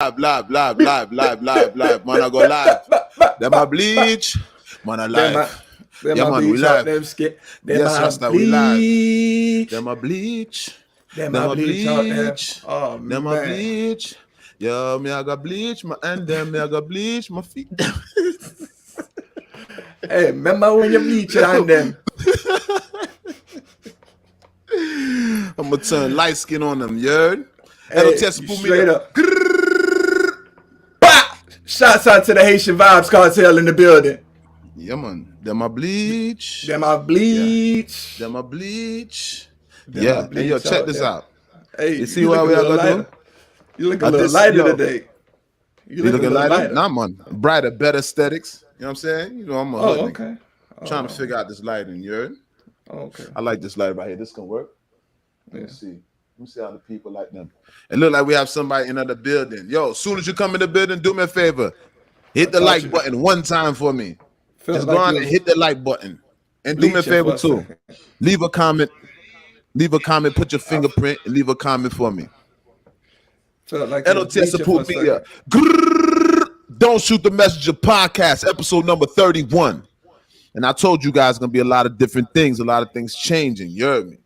live. Man, I go live. Them a bleach. Man, I live. Them Yeah, a man, we bleach out live. them skin. Them Yes, a Rasta, we live. bleach. Them a bleach. Them Them a a bleach out there. bleach. Oh Them a man. bleach. Yo, me I got bleach. My and them, me I got bleach. My feet. Hey, remember when you bleach it on them? I'm gonna turn light skin on them, you heard? Hey, L.O.T.S you put me straight there. up. Bah! Shouts out to the Haitian Vibes Cartel in the building. Yeah, man. Them a bleach. Them a bleach. Them a bleach. Them Yeah. a And yo, bleach check out this there. out. Hey, You see you what look we a are little gonna lighter. do? You look a little lighter today. You looking a little lighter? Nah, man. Brighter, better aesthetics. You know what I'm saying? You know, I'm a hood nigga. Okay. Trying to figure out this lighting, you heard? Okay. I like this light right here. This can work. Let me Yeah. see. Let me see how the people like them. It look like we have somebody in the building. Yo, as soon as you come in the building, do me a favor. Hit the like button one time for me. Just go on and hit the like button. And do me a favor too. Leave a comment. Leave a comment. Put your fingerprint and leave a comment for me. Felt like L.O.T.S support media. Don't Shoot the Messenger podcast, episode number 31. And I told you guys gonna be a lot of different things, a lot of things changing. You heard me?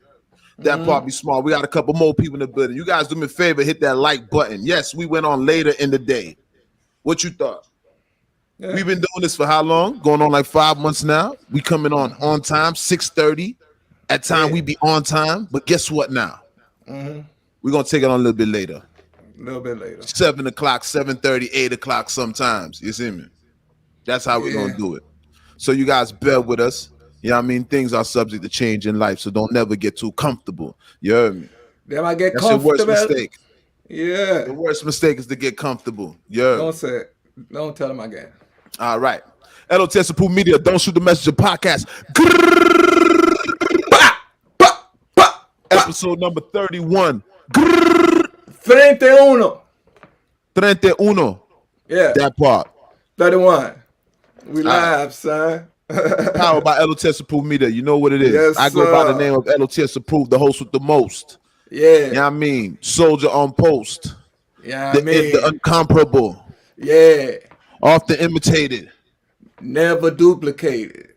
That part be smart. We got a couple more people in the building. You guys do me a favor, hit that like button. Yes, we went on later in the day. What you thought? Yeah. We've been doing this for how long? Going on like 5 months now. We coming on time, 6:30. At time we be on time. But guess what now? We're gonna take it on a little bit later. A little bit later. 7 o'clock, 7:30, 8 o'clock sometimes. You see me? That's how we're gonna do it. So you guys bear with us. You know what I mean? Things are subject to change in life, so don't never get too comfortable. You heard me? Then I get That's comfortable. Your worst mistake. Yeah. The worst mistake is to get comfortable. You heard me? Don't say it. Don't tell them again. All right. L.O.T.S approved media. Don't Shoot the Messenger podcast. Episode number 31. 31. 31. Yeah. That part. 31. We live, son. Powered by L.O.T.S approved media. You know what it is. Yes, I go by the name of L.O.T.S approved, the host with the most. Yeah. You know what I mean? Soldier on post. Yeah, the incomparable. Yeah. Often imitated. Never duplicated.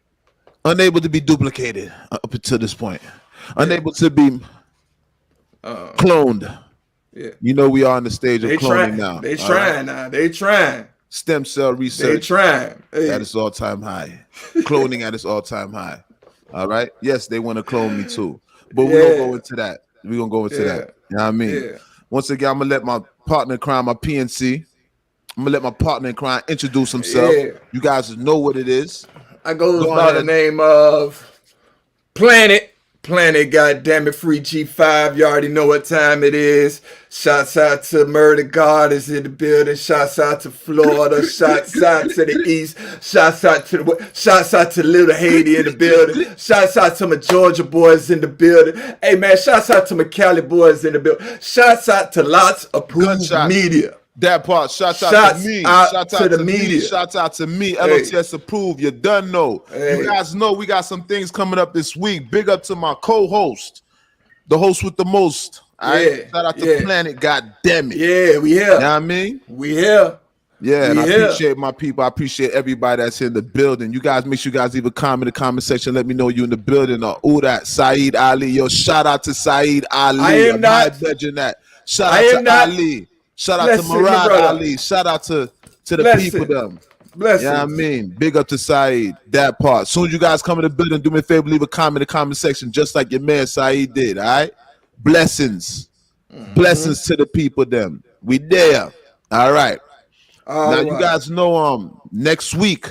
Unable to be duplicated up to this point. Unable to be cloned. Yeah. You know we are on the stage of cloning now. They trying now. They trying. Stem cell research. They trying. Hey. At its all-time high. Cloning at its all-time high. All right? Yes, they want to clone me too. But we're going to go into that. We're going to go into that. You know what I mean? Yeah. Once again, I'm going to let my partner in crime, my PNC, I'm going to let my partner in crime introduce himself. Yeah. You guys know what it is. I goes by the name of Planet, goddammit, free G5. You already know what time it is. Shouts out to Murder God is in the building. Shouts out to Florida. Shouts out to the East. Shouts out to Little Haiti in the building. Shouts out to my Georgia boys in the building. Hey man, shouts out to my Cali boys in the building. Shouts out to L.O.T.S approved media. That part. Shouts out to me. Shouts out to media. Me. Shouts out to me. L.O.T.S approved. You done know. Hey. You guys know we got some things coming up this week. Big up to my co-host, the host with the most. All right. Shout out to Planet. God damn it. Yeah, we here. You know what I mean? We here. Yeah, and I appreciate my people. I appreciate everybody that's in the building. You guys, make sure you guys leave a comment in the comment section. Let me know you in the building. Or that Saeed Ali. Yo, shout out to Saeed Ali. I am not. That. Shout out to Ali. Shout out to Murad Ali. Shout out to the people them. Bless you know what I mean? Big up to Saeed. That part. Soon as you guys come in the building, do me a favor, leave a comment in the comment section, just like your man Saeed did. All right? Blessings. Blessings to the people them. We there. All right. You guys know next week,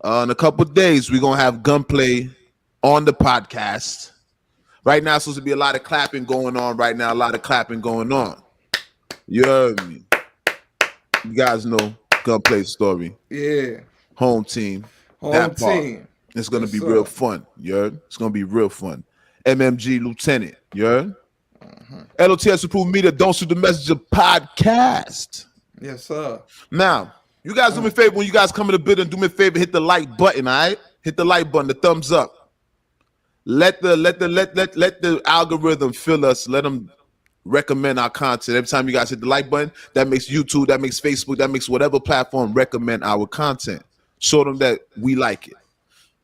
in a couple days, we're gonna have gunplay on the podcast. Right now, supposed to be a lot of clapping going on right now. You heard me. You guys know Gunplay story. Yeah. Home team. That part. It's going to be real fun. You heard? It's going to be real fun. MMG Lieutenant. You heard? L.O.T.S approved media. Don't Shoot the Messenger podcast. Yes, sir. Now, you guys do me a favor. When you guys come in the building, do me a favor. Hit the like button, all right? Hit the like button, the thumbs up. Let the algorithm fill us. Let them recommend our content. Every time you guys hit the like button, that makes YouTube, that makes Facebook, that makes whatever platform recommend our content. Show them that we like it.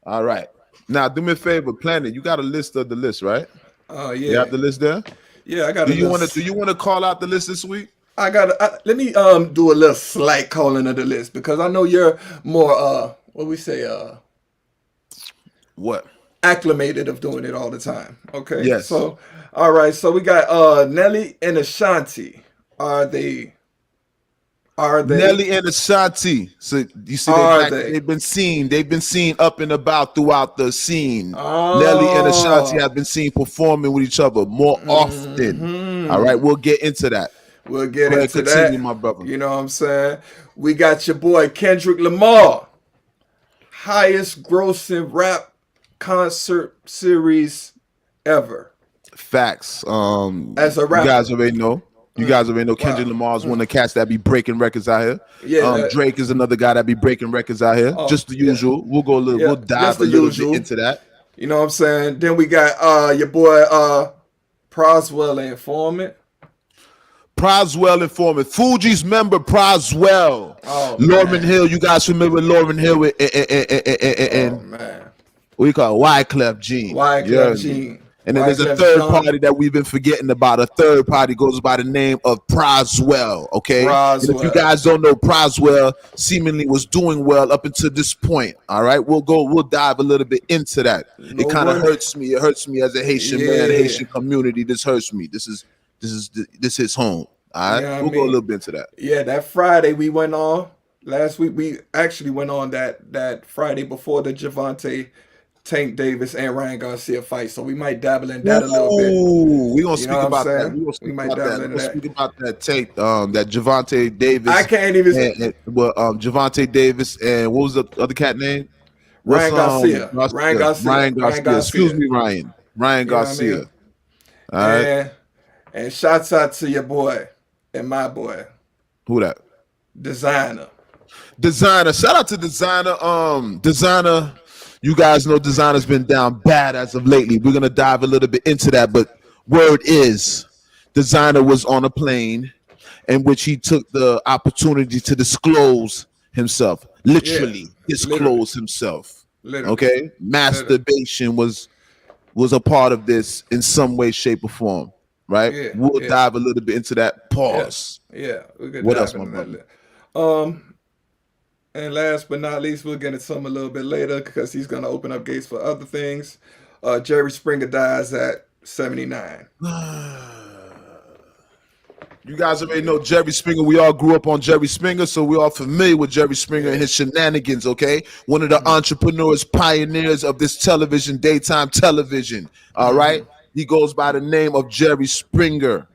All right. Now, do me a favor, Planet. You got a list of the list, right? Oh You have yeah, the list there. yeah. I got Do a you little. want to? Do you want to call out the list this week? Let me do a little slight calling of the list because I know you're more what we say What? acclimated of doing it all the time. Okay, Yes. so all right, so we got Nelly and Ashanti. Are they? Are they? Nelly and Ashanti. So you see, Are they? they've been seen. They've been seen up and about throughout the scene. Nelly and Ashanti Oh, have been seen performing with each other more often. All right, we'll get into that. we'll get Go ahead, into continue, that. my brother. You know what I'm saying? We got your boy Kendrick Lamar, highest grossing rap concert series ever Facts. as a You guys rapper. already know. You guys already know Kendrick Wow. Lamar is one of the cats that be breaking records out here. Yeah. Drake is another guy that be breaking records out here. Oh, Just the yeah. usual. We'll Yeah. dive Just a the little bit usual. into that. You know what I'm saying? Then we got your boy Proswell and Informant. Proswell informant. Fuji's member Proswell. Oh Lauryn man. Hill. You guys familiar with Lauryn Hill Oh and man. what you call it? Wyclef Jean. You Wyclef heard me. Jean. And then there's a Wyclef third Jean. party that we've been forgetting about. A third party goes by the name of Proswell. Okay. And if you Proswell. guys don't know, Proswell seemingly was doing well up until this point. All right. We'll dive a little bit into that. No It kind of one. hurts me. It hurts me as a Haitian man, Yeah. Haitian community. This hurts me. This hits home. All You right. know what I We'll go a mean? little bit into that. Yeah, that Friday we went on. Last week we actually went on that Friday before the Javante Tank Davis and Ryan Garcia fight. So we might dabble in that a little bit. Ooh, we're gonna You know speak what I'm about that. saying? We're gonna We speak might about that. dabble We're in gonna that. speak about that tape, that Javante Davis I can't even Javante Davis and what was the other cat name? What's Ryan Garcia. Ryan Garcia? Garcia. Ryan Ryan Garcia. Excuse Garcia. me, Ryan. Ryan You know what I Garcia. mean? All right. And shouts out to your boy and my boy, Who that? Designer. Designer. Shout out to Designer. Designer. You guys know Designer's been down bad as of lately. We're gonna dive a little bit into that, but word is Designer was on a plane in which he took the opportunity to disclose himself. Yeah. Literally Literally. disclose himself. Literally. Okay? Literally. Masturbation was a part of this in some way, shape, or form. Right? Yeah. We'll Yeah. dive a little bit into that. Yeah. Pause. Yeah. We could What dive else, my into brother? that. And last but not least, we'll get into some a little bit later because he's gonna open up gates for other things. Jerry Springer dies at 79. You guys already know Jerry Springer. We all grew up on Jerry Springer, so we all familiar with Jerry Springer and his shenanigans, okay? One of the entrepreneurs, pioneers of this television, daytime television, all right? He goes by the name of Jerry Springer.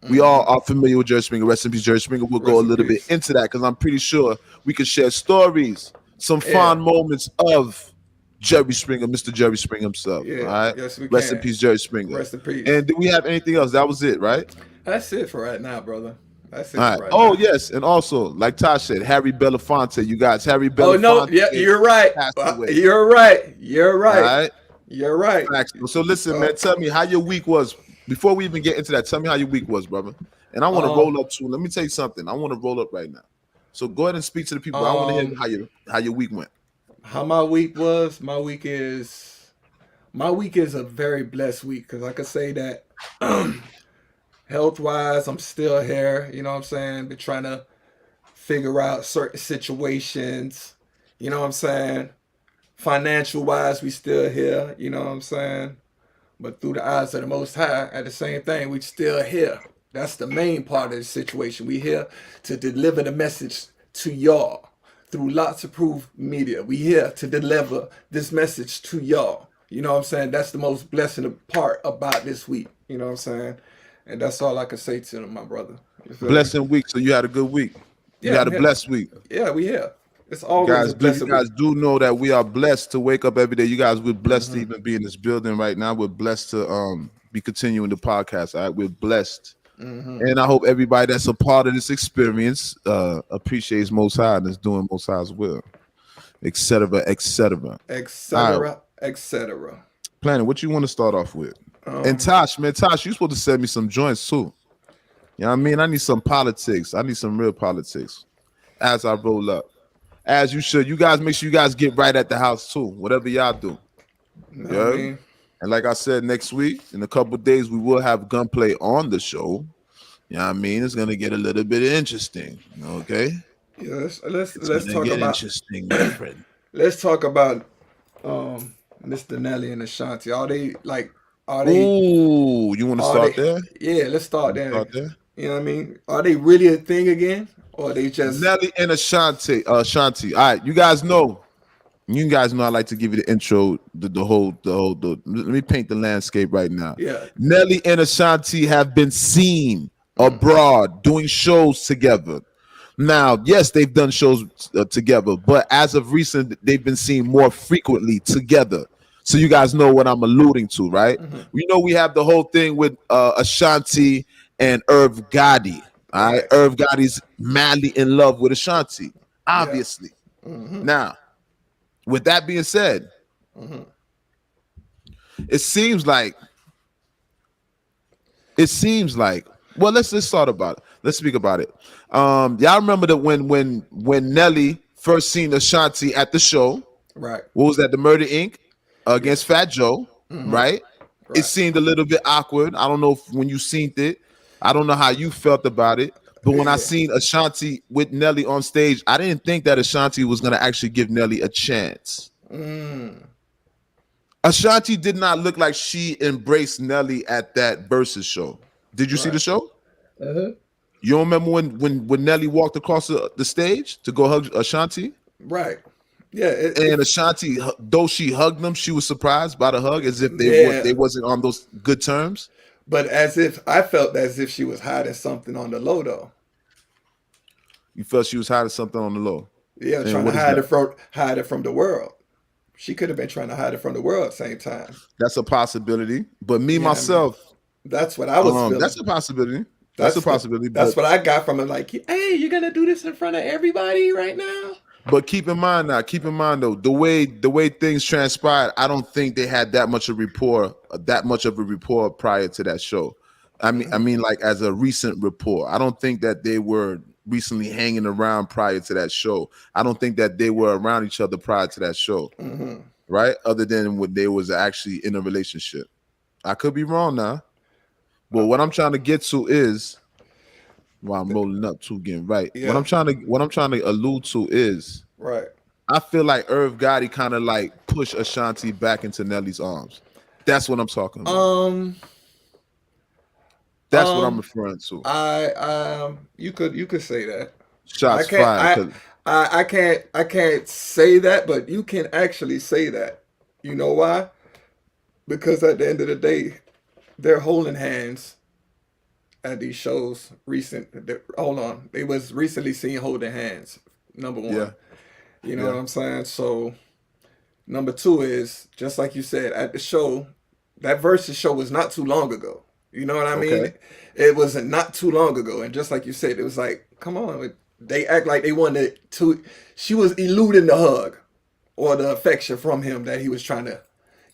We all are familiar with Jerry Springer. Rest in peace, Jerry Springer. We'll go a Rest in little bit peace. into that because I'm pretty sure we can share stories, some Yeah. fond moments of Jerry Springer, Mr. Jerry Springer himself, all Yeah. right? Yes, we Rest in can. peace, Jerry Springer. Rest in peace. And do we have anything else? That was it, right? That's it for right now, brother. That's it All right. for right Oh now. yes, and also like Tosh said, Harry Belafonte. You guys, Harry Oh no, Belafonte. yeah, you're right. Passed away. You're right. You're All right. right. You're right. Facts. So listen, man. Tell me how your week was. Before we even get into that, tell me how your week was, brother. And I want to roll up too. Let me tell you something. I want to roll up right now. So go ahead and speak to the people. I want to hear how your week went. How my week was? My week is a very blessed week because I could say that health wise, I'm still here. You know what I'm saying? Been trying to figure out certain situations. You know what I'm saying? Financial wise, we still here. You know what I'm saying? But through the eyes of the Most High, at the same thing, we still here. That's the main part of the situation. We here to deliver the message to y'all through Lots of Proof Media. We here to deliver this message to y'all. You know what I'm saying? That's the most blessing part about this week. You know what I'm saying? And that's all I can say to them, my brother. You feel me? Blessing week. So you had a good week. You Yeah, had a I'm here. blessed week. Yeah, we here. It's always a You blessing guys week. do know that we are blessed to wake up every day. You guys, we're blessed to even be in this building right now. We're blessed to be continuing the podcast. All right, we're blessed. And I hope everybody that's a part of this experience appreciates Most High and is doing Most High's will, etc., etc. Etc. Etc. Planet, what you want to start off with? And Tosh, man, Tosh, you supposed to send me some joints too. You know what I mean? I need some politics. I need some real politics as I roll up. As you should. You guys make sure you guys get right at the house too. Whatever y'all do. You know what I Yeah. mean? And like I said, next week, in a couple of days, we will have gunplay on the show. You know what I mean? It's gonna get a little bit interesting. Okay? Yeah, It's let's gonna talk get about interesting, my friend. let's talk about Mr. Nelly and Ashanti. Are they Ooh, you want to are start they there? yeah, let's start there. Start there. You know what I mean? Are they really a thing again? Or are they just Nelly and Ashanti. Ashanti. All right, you guys know. You guys know I like to give you the intro, let me paint the landscape right now. yeah. Nelly and Ashanti have been seen abroad doing shows together. Now, yes, they've done shows together, but as of recent, they've been seen more frequently together. So you guys know what I'm alluding to, right? We know we have the whole thing with Ashanti and Irv Gotti. All right, Right. Irv Gotti's madly in love with Ashanti, Yeah. obviously. Now, with that being said, it seems like well, let's start about it. Let's speak about it. Y'all remember that when Nelly first seen Ashanti at the show, Right. what was that? The Murder Inc. Yeah. Against Fat Joe, right? It Right. seemed a little bit awkward. I don't know if when you seen it, I don't know how you felt about it. But when I Yeah. seen Ashanti with Nelly on stage, I didn't think that Ashanti was gonna actually give Nelly a chance. Ashanti did not look like she embraced Nelly at that Versus show. Did you see the Right. show? You don't remember when Nelly walked across the stage to go hug Ashanti? Right. Yeah. And Ashanti, though she hugged them, she was surprised by the hug as if they Yeah. wasn't on those good terms. But I felt as if she was hiding something on the low though. You felt she was hiding something on the low. Yeah, And trying to what is that? hide it from the world. She could have been trying to hide it from the world at the same time. That's a possibility. But me You know what I mean? myself, That's what I was feeling. that's a possibility. That's a That's what possibility. that's what I got from it. Like, hey, you're gonna do this in front of everybody right now? But keep in mind though, the way things transpired, I don't think they had that much of a rapport prior to that show. I mean, like as a recent rapport. I don't think that they were recently hanging around prior to that show. I don't think that they were around each other prior to that show, right? Other than when they was actually in a relationship. I could be wrong now, but what I'm trying to get to is while I'm rolling up to getting right. What Yeah. I'm trying to allude to is Right. I feel like Irv Gotti kind of like pushed Ashanti back into Nelly's arms. That's what I'm talking about. Um. That's what I'm Um. referring to. You could say that. I Shots can't. fired. I can't say that, but you can actually say that. You know why? Because at the end of the day, they're holding hands at these shows. Hold on, they was recently seen holding hands. Number one, Yeah, you know yeah. what I'm saying. So number two is just like you said at the show. That Versus show was not too long ago. You know what I Okay. mean? It was not too long ago, and just like you said, it was like, come on, they act like they wanted to. She was eluding the hug or the affection from him that he was trying to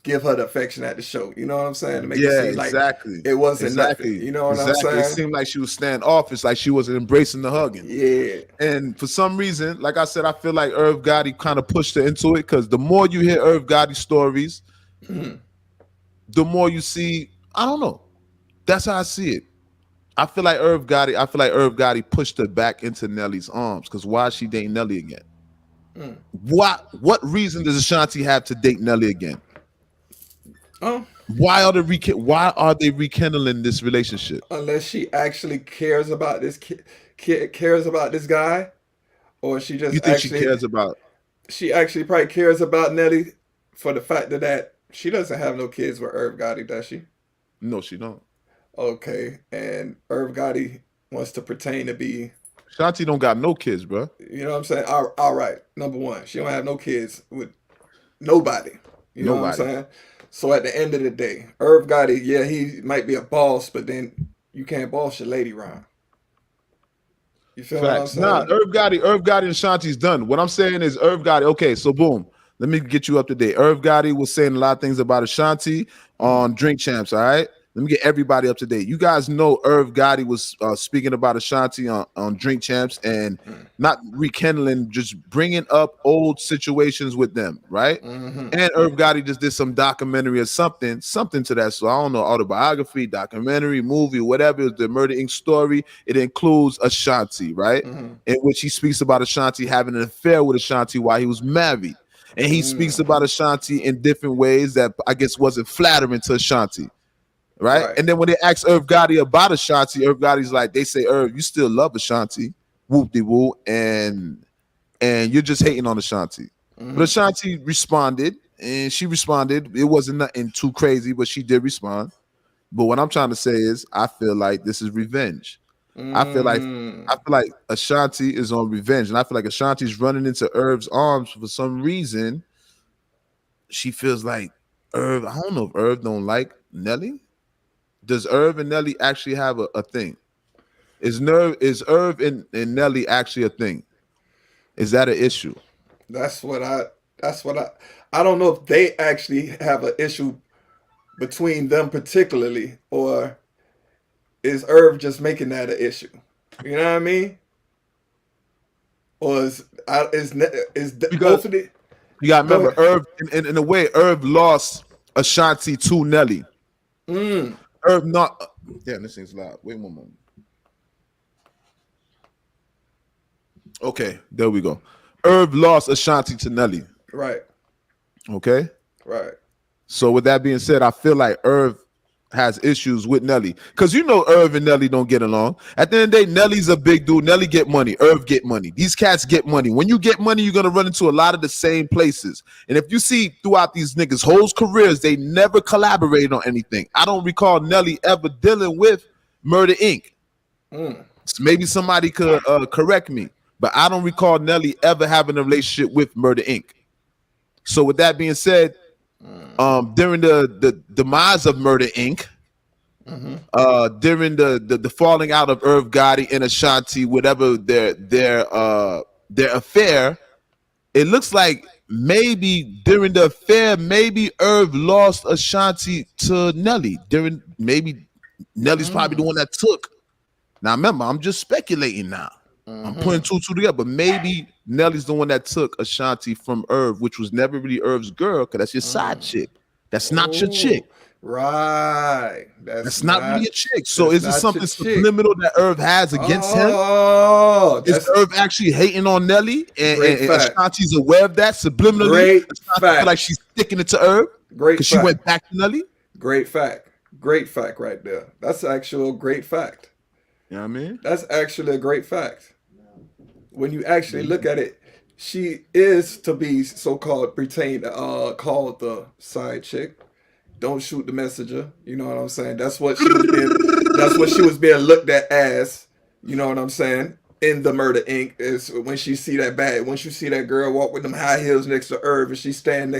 give her the affection at the show. You know what I'm saying? To make it Yeah, seem like exactly. it wasn't nothing. Exactly. You know what I'm Exactly. It saying? seemed like she was standoffish, like she wasn't embracing the hugging. Yeah. And for some reason, like I said, I feel like Irv Gotti kind of pushed her into it because the more you hear Irv Gotti stories, the more you see, I don't know. That's how I see it. I feel like Irv Gotti pushed her back into Nelly's arms because why is she dating Nelly again? What reason does Ashanti have to date Nelly again? Oh, Why are they rekindling this relationship? unless she actually cares about cares about this guy, or You think she cares about? she actually probably cares about Nelly for the fact that she doesn't have no kids with Irv Gotti, does she? No, she don't. Okay, and Irv Gotti wants to pertain to be, Ashanti don't got no kids, bro. you know what I'm saying? All right, number one, she don't have no kids with nobody. You know what I'm Nobody. saying? So at the end of the day, Irv Gotti, yeah, he might be a boss, but then you can't boss your lady around. You feel what I'm Facts. Nah, saying? Irv Gotti and Ashanti's done. What I'm saying is Irv Gotti. Okay, so boom. Let me get you up to date. Irv Gotti was saying a lot of things about Ashanti on Drink Champs. All right. Let me get everybody up to date. You guys know Irv Gotti was speaking about Ashanti on Drink Champs and not rekindling, just bringing up old situations with them, right? And Irv Gotti just did some documentary or something to that. So I don't know, autobiography, documentary, movie, whatever. It was the Murder Inc. story. It includes Ashanti, right? In which he speaks about Ashanti having an affair with Ashanti while he was married. And he speaks about Ashanti in different ways that I guess wasn't flattering to Ashanti. Right? And then when they ask Irv Gotti about Ashanti, Irv Gotti's like, they say, Irv, you still love Ashanti, whoop-de-woo, and you're just hating on Ashanti. But Ashanti responded, and she responded. It wasn't nothing too crazy, but she did respond. But what I'm trying to say is, I feel like this is revenge. I feel like Ashanti is on revenge, and I feel like Ashanti's running into Irv's arms for some reason. She feels like Irv. I don't know if Irv don't like Nelly. Does Irv and Nelly actually have a thing? Is Irv and Nelly actually a thing? Is that an issue? That's what I don't know if they actually have an issue between them particularly, or is Irv just making that an issue? You know what I mean? Or Because both of the you got to go remember, ahead. Irv in a way, Irv lost Ashanti to Nelly. Irv not. Damn, this thing's loud. Wait one moment. Okay, there we go. Irv lost Ashanti to Nelly. Right. Okay. Right. So with that being said, I feel like Irv has issues with Nelly. Because you know Irv and Nelly don't get along. At the end of the day, Nelly's a big dude. Nelly get money. Irv get money. These cats get money. When you get money, you're going to run into a lot of the same places. And if you see throughout these niggas' whole careers, they never collaborated on anything. I don't recall Nelly ever dealing with Murder Inc. So maybe somebody could correct me. But I don't recall Nelly ever having a relationship with Murder Inc. So with that being said, during the demise of Murder Inc., during the falling out of Irv Gotti and Ashanti, whatever their affair, it looks like maybe during the affair, maybe Irv lost Ashanti to Nelly. Maybe Nelly's probably the one that took. Now remember, I'm just speculating now. I'm putting two together, but maybe Nelly's the one that took Ashanti from Irv, which was never really Irv's girl, because that's your side chick. That's not your chick. Right. That's not really a chick. So is it something subliminal that Irv has against him? Is Irv actually hating on Nelly? And Ashanti's aware of that subliminally? Great fact. Feel like she's sticking it to Irv? Great because she went back to Nelly? Great fact. Great fact right there. That's actual great fact. You know what I mean? That's actually a great fact. When you actually look at it, she is to be so-called called the side chick. Don't shoot the messenger. You know what I'm saying? That's what she was being looked at as. You know what I'm saying? In the Murder Inc. is when you see that girl walk with them high heels next to Irv, and she's standing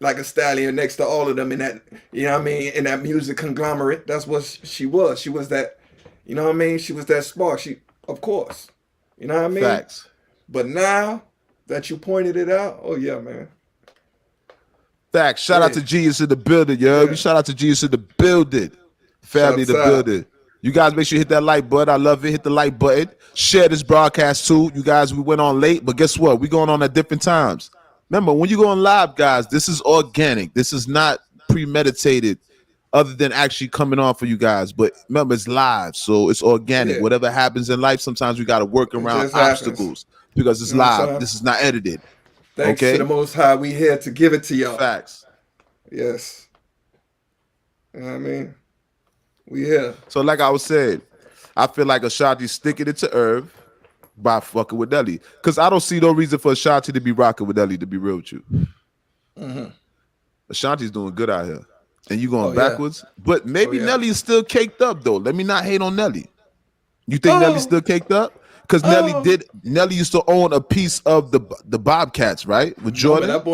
like a stallion next to all of them in that, you know what I mean, in that music conglomerate. That's what she was. She was that, you know what I mean? She was that spark. Of course. You know what I mean? Facts. But now that you pointed it out, oh yeah, man. Facts. Shout out to Genius in the building, yo. Yeah. Shout out to Genius in the building. Family in the building. You guys make sure you hit that like button. I love it. Hit the like button. Share this broadcast too. You guys, we went on late, but guess what? We going on at different times. Remember, when you go on live, guys, this is organic. This is not premeditated, other than actually coming on for you guys. But remember, it's live, so it's organic. Yeah. Whatever happens in life, sometimes we got to work around obstacles because it's live. This is not edited. Thanks to the Most High, we here to give it to y'all. Facts. Yes. You know what I mean? We here. So like I was saying, I feel like Ashanti's sticking it to Irv by fucking with Nelly. Because I don't see no reason for Ashanti to be rocking with Nelly, to be real with you. Ashanti's doing good out here. And you going backwards. Yeah. But maybe Nelly is still caked up, though. Let me not hate on Nelly. You think Nelly's still caked up? Because Nelly used to own a piece of the Bobcats, right? With Jordan. That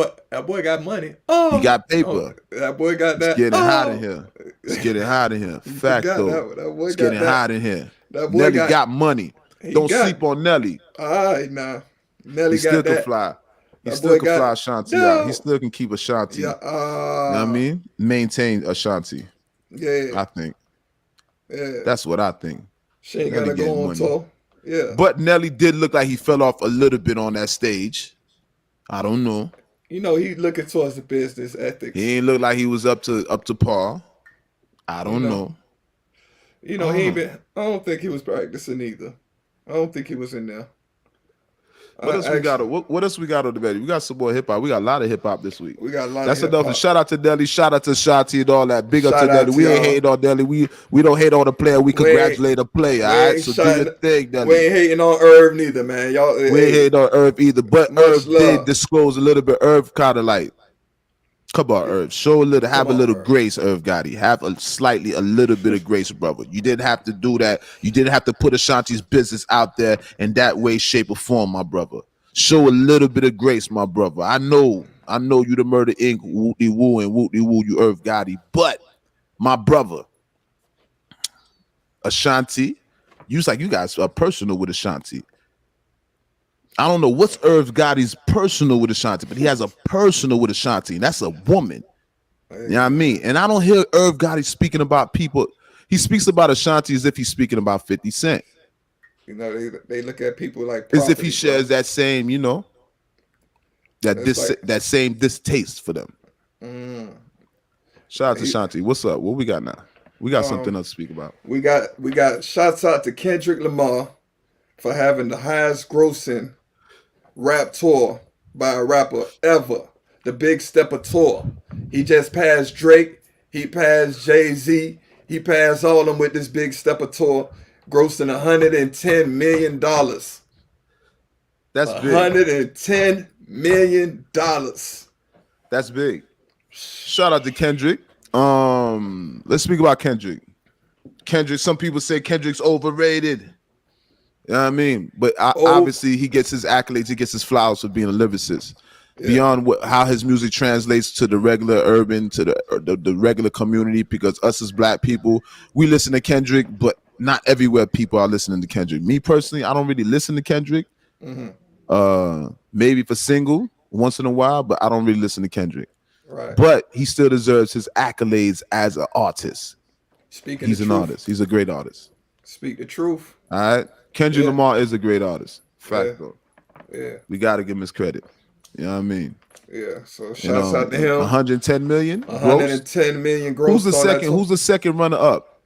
boy got money. He got paper. That boy got that. It's getting hot in here. It's getting hot in here. Fact, though. It's getting hot in here. Nelly got money. Don't sleep on Nelly. All right, now. Nelly he still can fly. He still can fly Ashanti out. He still can keep Ashanti. Yeah, you know what I mean? Maintain Ashanti. Yeah, I think yeah. that's what I think. She ain't Nelly gotta getting go on money, tour. Yeah. but Nelly did look like he fell off a little bit on that stage. I don't know. You know, he looking towards the business He ethics. ain't look like he was up to par. I You don't know. know. I He don't ain't know. been. I don't think he was practicing either. I don't think he was in there. What I else we got? actually, What else we got on the bed? We got some more hip hop. We got a lot of hip hop this week. we got a lot of That's hip enough. And hop. shout out to Nelly. Shout out to Shotty and all that. Big up to Shout Nelly. out to We ain't y'all. hating on Nelly. We don't hate on the player. We We ain't congratulate the player. we All right. ain't So do your shutting. thing, We Nelly. ain't hating on Irv neither, man. Y'all, We ain't hey, hating on Irv either. But much Irv did love. disclose a little bit. Irv kind of like, come on, Yeah, Irv. Show a little, come have a on, little Irv. grace, Irv Gotti. Have a little bit of grace, brother. You didn't have to do that. You didn't have to put Ashanti's business out there in that way, shape, or form, my brother. Show a little bit of grace, my brother. I know you the Murder Inc. Wooty woo and wooty woo, you Irv Gotti. But my brother, Ashanti, you guys are personal with Ashanti. I don't know what's Irv Gotti's personal with Ashanti, but he has a personal with Ashanti, and that's a woman. You know what Hey, I mean? man. And I don't hear Irv Gotti speaking about people. He speaks about Ashanti as if he's speaking about 50 Cent, You know, they look at people like as if he property, shares bro. that same, It's like, that same distaste for them. mm, Shout out to he, Ashanti. What's up? What we got now? We got something um, else to speak about. we got shouts out to Kendrick Lamar for having the highest grossing rap tour by a rapper ever. The Big Stepper tour. He just passed Drake. He passed Jay-Z. He passed all of them with this Big Stepper tour, grossing $110 million. That's big. $110 million. That's big. Shout out to Kendrick. Let's speak about Kendrick. Kendrick, some people say Kendrick's overrated. You know what I mean? But Oh, obviously, he gets his accolades, he gets his flowers for being a lyricist. yeah. Beyond how his music translates to the regular urban, to the regular community, because us as black people, we listen to Kendrick, but not everywhere people are listening to Kendrick. Me personally, I don't really listen to Kendrick. Hmm. Maybe for single once in a while, but I don't really listen to Kendrick. Right. But he still deserves his accolades as an artist. Speaking the He's an truth. artist. He's a great artist. Speak the truth. All right. Kendrick Yeah. Lamar is a great artist. Yeah. Fact though. Yeah. We gotta give him his credit. You know what I mean? Yeah. So And shouts out to him. 110 million gross. 110 million Who's the grossed on that second? tour. Who's the second runner up?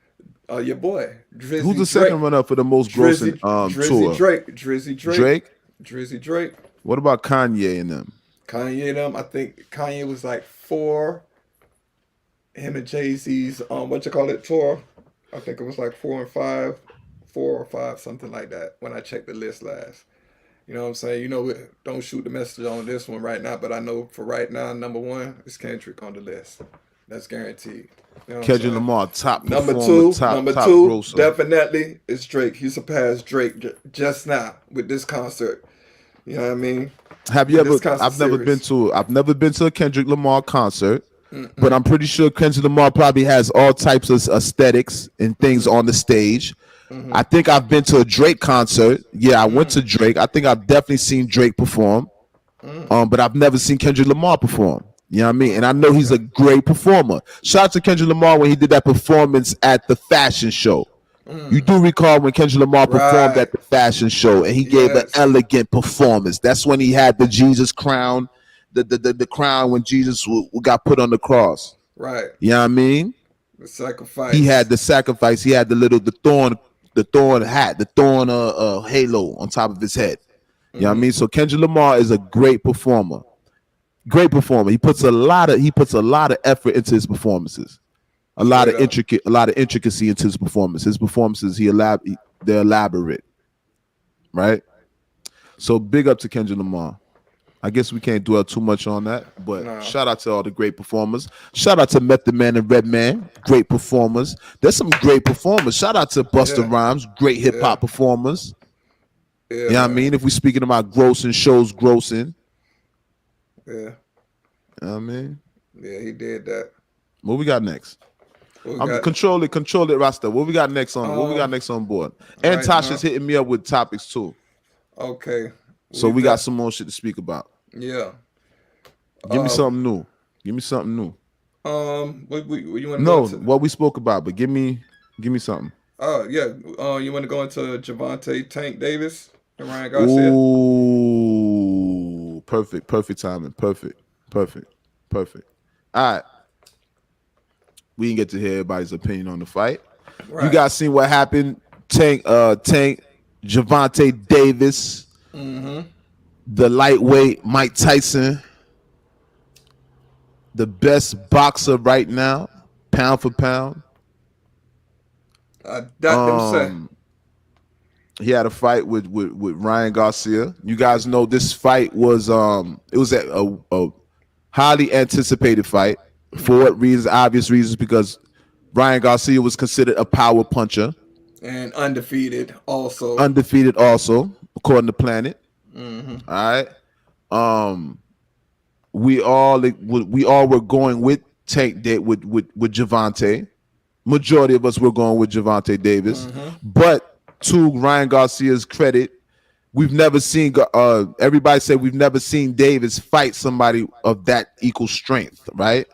Your boy, Who's Drizzy the Drake. second runner up for the most grossing Drizzy tour? Drake. Drizzy Drake. Drake. Drizzy Drake. What about Kanye and them? Kanye and them. I think Kanye was like 4. Him and Jay-Z's what you call it tour. I think it was like 4 and 5. 4 or 5, something like that, when I checked the list last. You know what I'm saying? Don't shoot the message on this one right now, but I know for right now, number one is Kendrick on the list. That's guaranteed. You know what I'm Kendrick saying? Lamar, top Number performer, two, top number top two, grosser. definitely is Drake. He surpassed Drake just now with this concert. You know what I mean? Have you With ever? this concert series. I've never been to a Kendrick Lamar concert, but I'm pretty sure Kendrick Lamar probably has all types of aesthetics and things on the stage. I think I've been to a Drake concert. Yeah, I went to Drake. I think I've definitely seen Drake perform. But I've never seen Kendrick Lamar perform. You know what I mean? And I know he's Okay. a great performer. Shout out to Kendrick Lamar when he did that performance at the fashion show. You do recall when Kendrick Lamar performed Right. at the fashion show and he gave an Yes. elegant performance. That's when he had the Jesus crown, the crown when Jesus got put on the cross. Right. You know what I mean? The He had sacrifice. the sacrifice. He had the thorn hat, the thorn halo on top of his head. You know what I mean? So Kendrick Lamar is a great performer. Great performer. He puts a lot of effort into his performances. Straight up. A lot of intricacy into his performance. His performances, they're elaborate, right? So big up to Kendrick Lamar. I guess we can't dwell too much on that, but No. shout out to all the great performers. Shout out to Method Man and Redman, great performers. There's some great performers. Shout out to Busta Yeah. Rhymes, great hip Yeah. hop performers. Yeah, You know what I man. mean? If we're speaking about grossing shows, grossing, Yeah. you know what I mean? Yeah, he did that. What we got next? What we I'm got control it, Rasta. What we got next on? What we got um next on board? And right Tasha's now? hitting me up with topics too. Okay. So We we got got some more shit to speak about. yeah. Give me Uh something new. Give me something new. What you want to go No, into? what we spoke about, but give me something. Oh yeah. You want to go into Javante Tank Davis and Ryan Garcia? Ooh, perfect timing, perfect, perfect. All right, we didn't get to hear everybody's opinion on the fight. You Right. guys seen what happened? Tank, Javante Davis, the lightweight Mike Tyson, the best boxer right now, pound for pound. I doubt them say. Um, he had a fight with Ryan Garcia. You guys know this fight was it was a highly anticipated fight for what reasons? Obvious reasons, because Ryan Garcia was considered a power puncher, And undefeated also. undefeated also according to Planet. All right. Um, we all were going with Tank with Javante. Majority of us were going with Javante Davis, but to Ryan Garcia's credit, we've never seen. Everybody said we've never seen Davis fight somebody of that equal strength, right?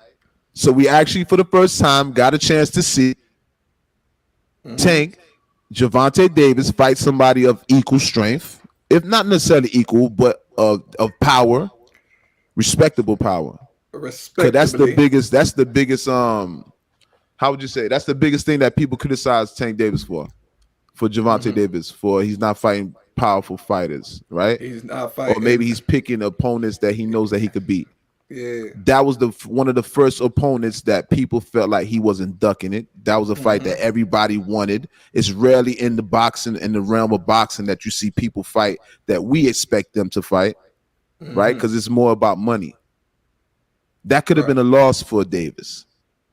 So we actually, for the first time, got a chance to see Tank Javante Davis fight somebody of equal strength, if not necessarily equal, but of power, respectable power. Cause Respectably. That's the biggest. How would you say? That's the biggest thing that people criticize Tank Davis for Javante Davis, for he's not fighting powerful fighters, right? He's not Or maybe fighting. he's picking opponents that he knows that he could beat. Yeah. That was one of the first opponents that people felt like he wasn't ducking it. That was a fight that everybody wanted. It's rarely in the realm of boxing that you see people fight that we expect them to fight, right? Because it's more about money. That could have been a loss for Davis,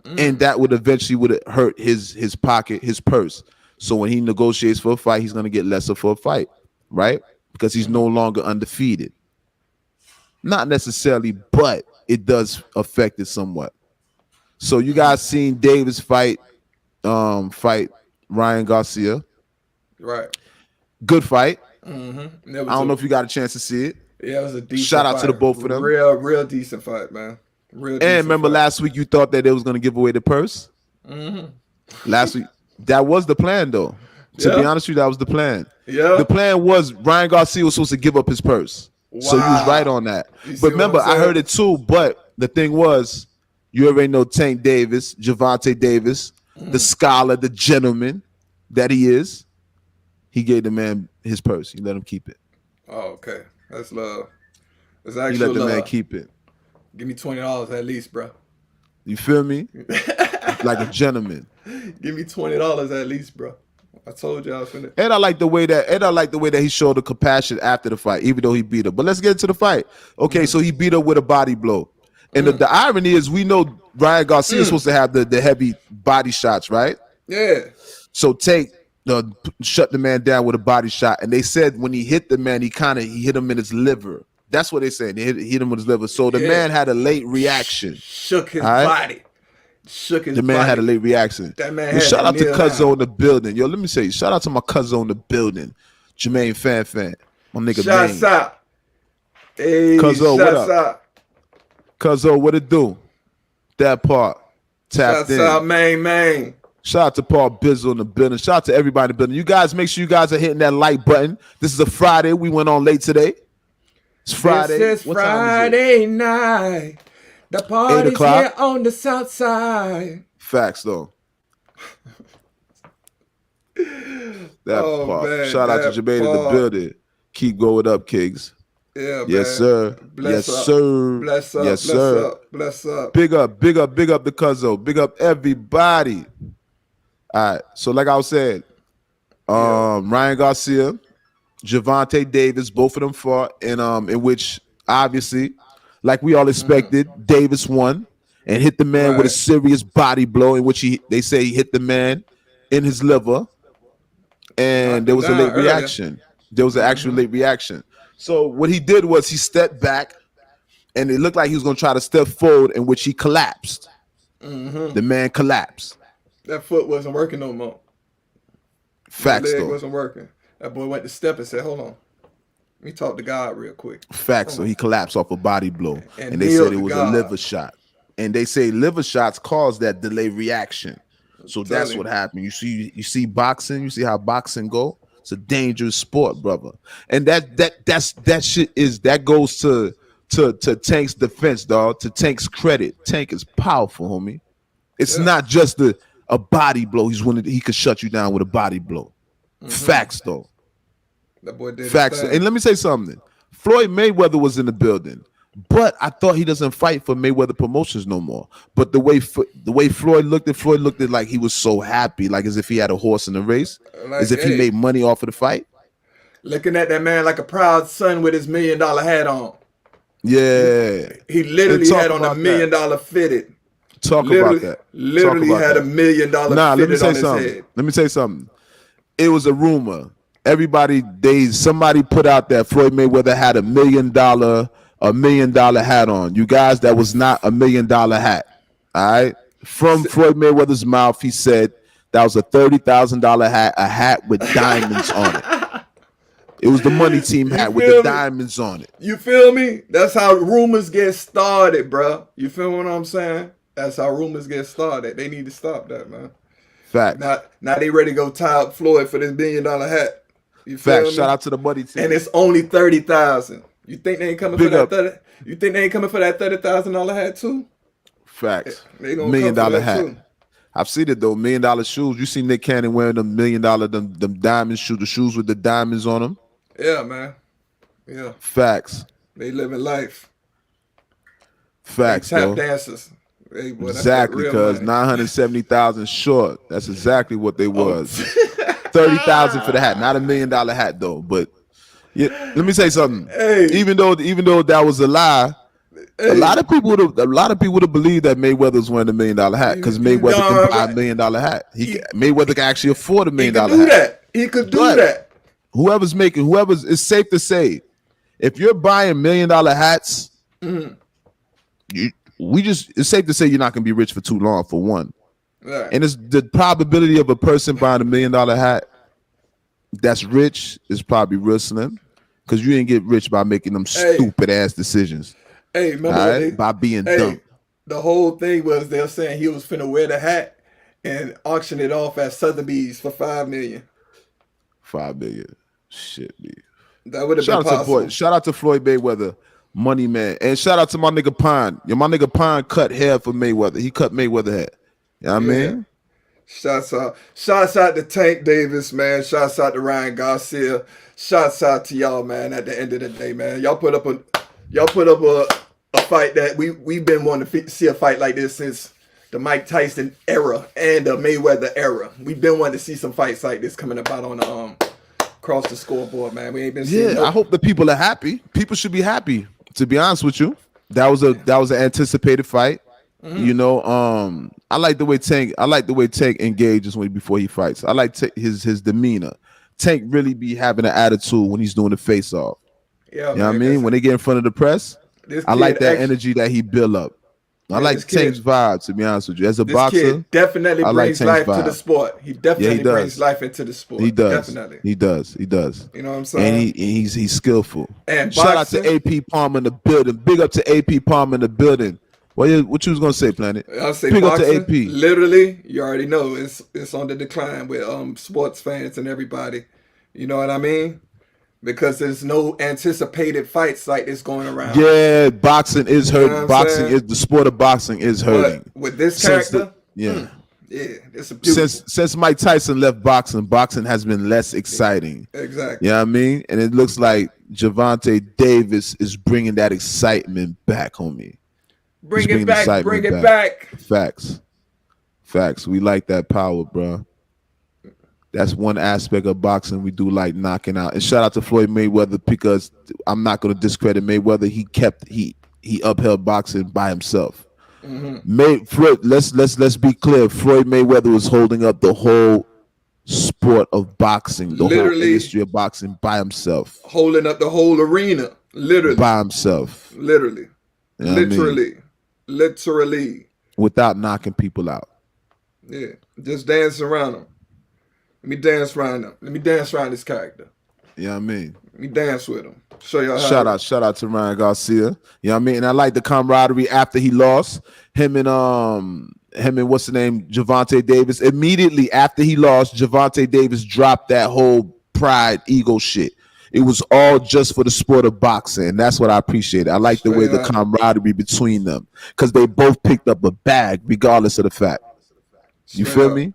and that would eventually would have hurt his pocket, his purse. So when he negotiates for a fight, he's gonna get lesser for a fight, right? Because he's no longer undefeated. Not necessarily, but it does affect it somewhat. So you guys seen Davis fight Ryan Garcia. Right. Good fight. That I was don't know a if you got a chance to see it. yeah, it was a decent Shout out fight. to the both of them. Real decent fight, man. Real decent. And remember fight. last week you thought that they was gonna give away the purse? Last week. That was the plan though. To be honest with you, that was the plan. Yeah. The plan was Ryan Garcia was supposed to give up his purse. So you was right on that. But remember, I heard it too. But the thing was, you already know Tank Davis, Javante Davis, the scholar, the gentleman that he is. He gave the man his purse. He let him keep it. Oh, okay. That's love. That's He actual let the love. man keep it. Give me $20 at least, bro. You feel me? Like a gentleman. Give me $20 at least, bro. I told you I was finna. And I like the way that he showed the compassion after the fight, even though he beat her. But let's get into the fight. Okay, so he beat her with a body blow. And the irony is, we know Ryan Garcia is supposed to have the heavy body shots, right? Yeah. So shut the man down with a body shot. And they said when he hit the man, he hit him in his liver. That's what they said. They hit him with his liver. So the man had a late reaction. Shook his body. Shook his body. The man had a late reaction. That man had shout out to kneel Cuzzo down. in the building. Yo, let me say, shout out to my Cuzzo in the building. Jermaine Fan. My nigga Shouts Maine. out. Hey, Cuzzo, what shouts up? out. Cuzzo, what it do? That part. Tapped Shouts in. out, man. Shout out to Paul Bizzle in the building. Shout out to everybody in the building. You guys, make sure you guys are hitting that like button. This is a Friday. We went on late today. It's Friday. This is What time is it? Friday night. The party's 8 o'clock. here on the south side. Facts, though. That Oh, part. man, Shout out to that Jermaine in the part. building. Keep going up, Kings. Yeah, Yes, man. sir. Bless Yes, up. sir. Bless up. Yes, bless sir. up. Bless up. Big up the Cuzzo. Big up everybody. All right. So like I was saying, Ryan Garcia, Javante Davis, both of them fought in which obviously, like we all expected, Davis won and hit the man with a serious body blow in which they say he hit the man in his liver. And there was a late reaction. There was an actual late reaction. So what he did was he stepped back, and it looked like he was going to try to step forward, in which he collapsed. The man collapsed. That foot wasn't working no more. Facts, That leg though. wasn't working. That boy went to step and said, hold on. Let me talk to God real quick. Facts. So he collapsed off a body blow, And and they said kneeled it to was God. a liver shot. And they say liver shots cause that delayed reaction. So that's what happened. You see boxing, you see how boxing go? It's a dangerous sport, brother. And that shit is that goes to Tank's defense, dog, to Tank's credit. Tank is powerful, homie. It's not just a body blow. He could shut you down with a body blow. Facts though. That boy did Facts. And let me say something. Floyd Mayweather was in the building, but I thought he doesn't fight for Mayweather Promotions no more. But the way Floyd looked at like he was so happy, like as if he had a horse in the race, like, as if he made money off of the fight. Looking at that man like a proud son with his $1 million hat on. Yeah, he literally had on $1 million fitted. About that. Literally had $1 million fitted on his head. Let me say something. It was a rumor. Somebody put out that Floyd Mayweather had $1 million hat on. You guys, that was not $1 million hat. All right. From Floyd Mayweather's mouth, he said that was a $30,000 hat, a hat with diamonds on it. It was the money team hat with the diamonds on it. You feel me? That's how rumors get started, bro. You feel what I'm saying? That's how rumors get started. They need to stop that, man. Fact. Now they ready to go tie up Floyd for this $1 million hat. You feel me? Shout out to the money team. And it's only 30,000. You think they ain't coming for that 30? You think they ain't coming for that $30,000 hat too? Facts. They gonna $1 million come for that hat. Too. I've seen it though. $1 million shoes. You see Nick Cannon wearing them $1 million them diamond shoes, the shoes with the diamonds on them. Yeah, man. Yeah. Facts. They living life. Facts. Tap dancers. Hey, boy, exactly, because 970,000 short. That's exactly what they was. 30,000 for the hat, not $1 million hat though. But yeah, let me say something. Hey. Even though that was a lie, a lot of people would have believed that Mayweather was wearing $1 million hat because Mayweather can buy $1 million hat. Mayweather can actually afford $1 million hat. He could do that. It's safe to say, if you're buying $1 million hats, it's safe to say you're not gonna be rich for too long, for one. Right. And it's the probability of a person buying $1 million hat that's rich is probably real slim, because you didn't get rich by making them stupid ass decisions. Hey, remember by being dumb. The whole thing was they're saying he was finna wear the hat and auction it off at Sotheby's for $5 million. $5 million. Shit, man. That would have been possible. Shout out to Floyd Mayweather, money man, and shout out to my nigga Pine. My nigga Pine cut hair for Mayweather. He cut Mayweather hair. You know what I mean? Shouts out to Tank Davis, man. Shouts out to Ryan Garcia. Shouts out to y'all, man. At the end of the day, man, y'all put up a fight that we've been wanting to see a fight like this since the Mike Tyson era and the Mayweather era. We've been wanting to see some fights like this coming about on the across the scoreboard, man. We ain't been seeing. I hope the people are happy. People should be happy. To be honest with you, that was an anticipated fight. Mm-hmm. You know, I like the way Tank engages before he fights. I like his demeanor. Tank really be having an attitude when he's doing the face off. Yeah, you know what I mean? When they get in front of the press, I like that energy that he built up. I like Tank's vibe, to be honest with you. As a boxer, kid definitely brings life to the sport. He definitely brings life into the sport. He does. Definitely. He does. You know what I'm saying? And he's skillful. And shout out to AP Palmer in the building. Big up to AP Palmer in the building. What you was gonna say, Planet? I'll say big boxing, up to AP. Literally, you already know it's on the decline with sports fans and everybody. You know what I mean? Because there's no anticipated fights like this going around. Yeah, boxing is hurting. The sport of boxing is hurting. But with this character, it's a since Mike Tyson left boxing has been less exciting. Exactly. You know what I mean? And it looks like Gervonta Davis is bringing that excitement back, homie. Bring it back. Facts. We like that power, bro. That's one aspect of boxing we do like knocking out. And shout out to Floyd Mayweather, because I'm not going to discredit Mayweather. He upheld boxing by himself. Mm-hmm. Let's be clear. Floyd Mayweather was holding up the whole sport of boxing, the whole industry of boxing by himself. Holding up the whole arena, literally. By himself. Literally. You know literally. Without knocking people out. Yeah, just dancing around them. Let me dance around him. Let me dance around this character. You know what I mean? Let me dance with him. Show your high. Shout out to Ryan Garcia. You know what I mean? And I like the camaraderie after he lost. Him and what's the name? Javante Davis. Immediately after he lost, Javante Davis dropped that whole pride, ego shit. It was all just for the sport of boxing. And that's what I appreciate. I like the way the camaraderie between them. Because they both picked up a bag, regardless of the fact. You feel me?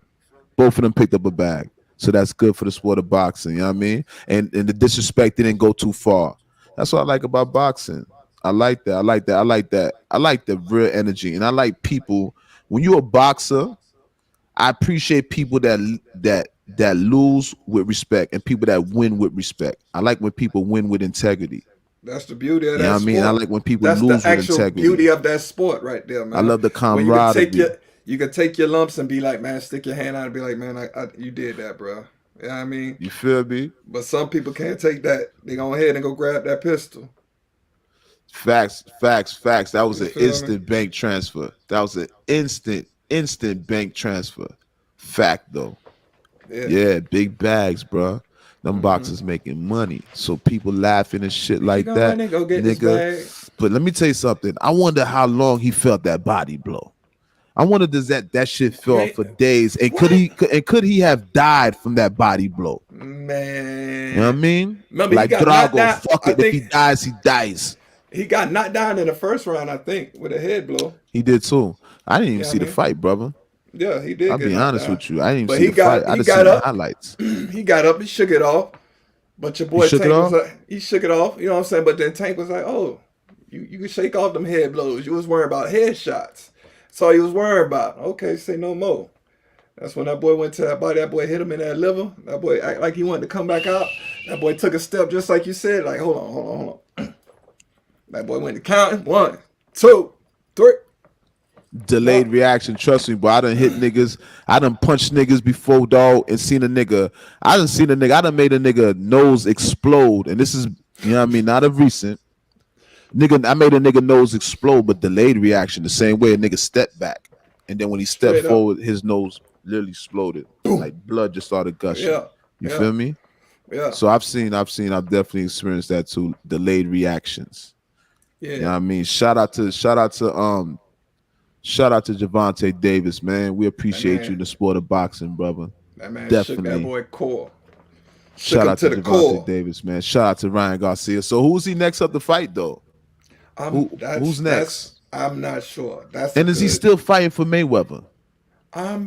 Both of them picked up a bag. So that's good for the sport of boxing, you know what I mean? And the disrespect didn't go too far. That's what I like about boxing. I like that. I like the real energy. And I like people, when you're a boxer, I appreciate people that lose with respect and people that win with respect. I like when people win with integrity. That's the beauty of that sport. You know what I mean? I like when people lose with integrity. That's the actual beauty of that sport right there, man. I love the camaraderie. You can take your lumps and be like, man, stick your hand out and be like, man, you did that, bro. You know what I mean? You feel me? But some people can't take that. They go ahead and go grab that pistol. Facts. That was an instant bank transfer. That was an instant bank transfer. Fact, though. Yeah, big bags, bro. Them boxers making money. So people laughing and shit like that. Go get this bag. But let me tell you something. I wonder how long he felt that body blow. I wonder does that shit feel for days, and could he have died from that body blow? Man, you know what I mean? Remember, like Drago, fuck it. If he dies, he dies. He got knocked down in the first round, I think, with a head blow. He did too. I didn't even see the fight, brother. Yeah, he did. I'll be honest with you. I didn't even see the fight. I just seen the highlights. He got up, he shook it off. But your boy Tank was like, he shook it off. You know what I'm saying? But then Tank was like, oh, you can shake off them head blows. You was worrying about headshots. That's all he was worried about. Okay, say no more. That's when that boy went to that body. That boy hit him in that liver. That boy act like he wanted to come back out. That boy took a step just like you said. Like, hold on. That boy went to counting. 1, 2, 3. Delayed reaction. Trust me, boy. I done hit niggas. I done punched niggas before, dog, and seen a nigga. I done made a nigga nose explode. And this is, you know what I mean, not of recent. I made a nigga nose explode, but delayed reaction, the same way a nigga stepped back. And then when he stepped forward, his nose literally exploded. Like blood just started gushing. You feel me? Yeah. So I've definitely experienced that too. Delayed reactions. Yeah. You know what I mean? Shout out to Javante Davis, man. We appreciate you in the sport of boxing, brother. That man definitely shook that boy core. Shout out to Javante Davis, man. Shout out to Ryan Garcia. So who's he next up to fight though? Who's next? I'm not sure. Is he still fighting for Mayweather?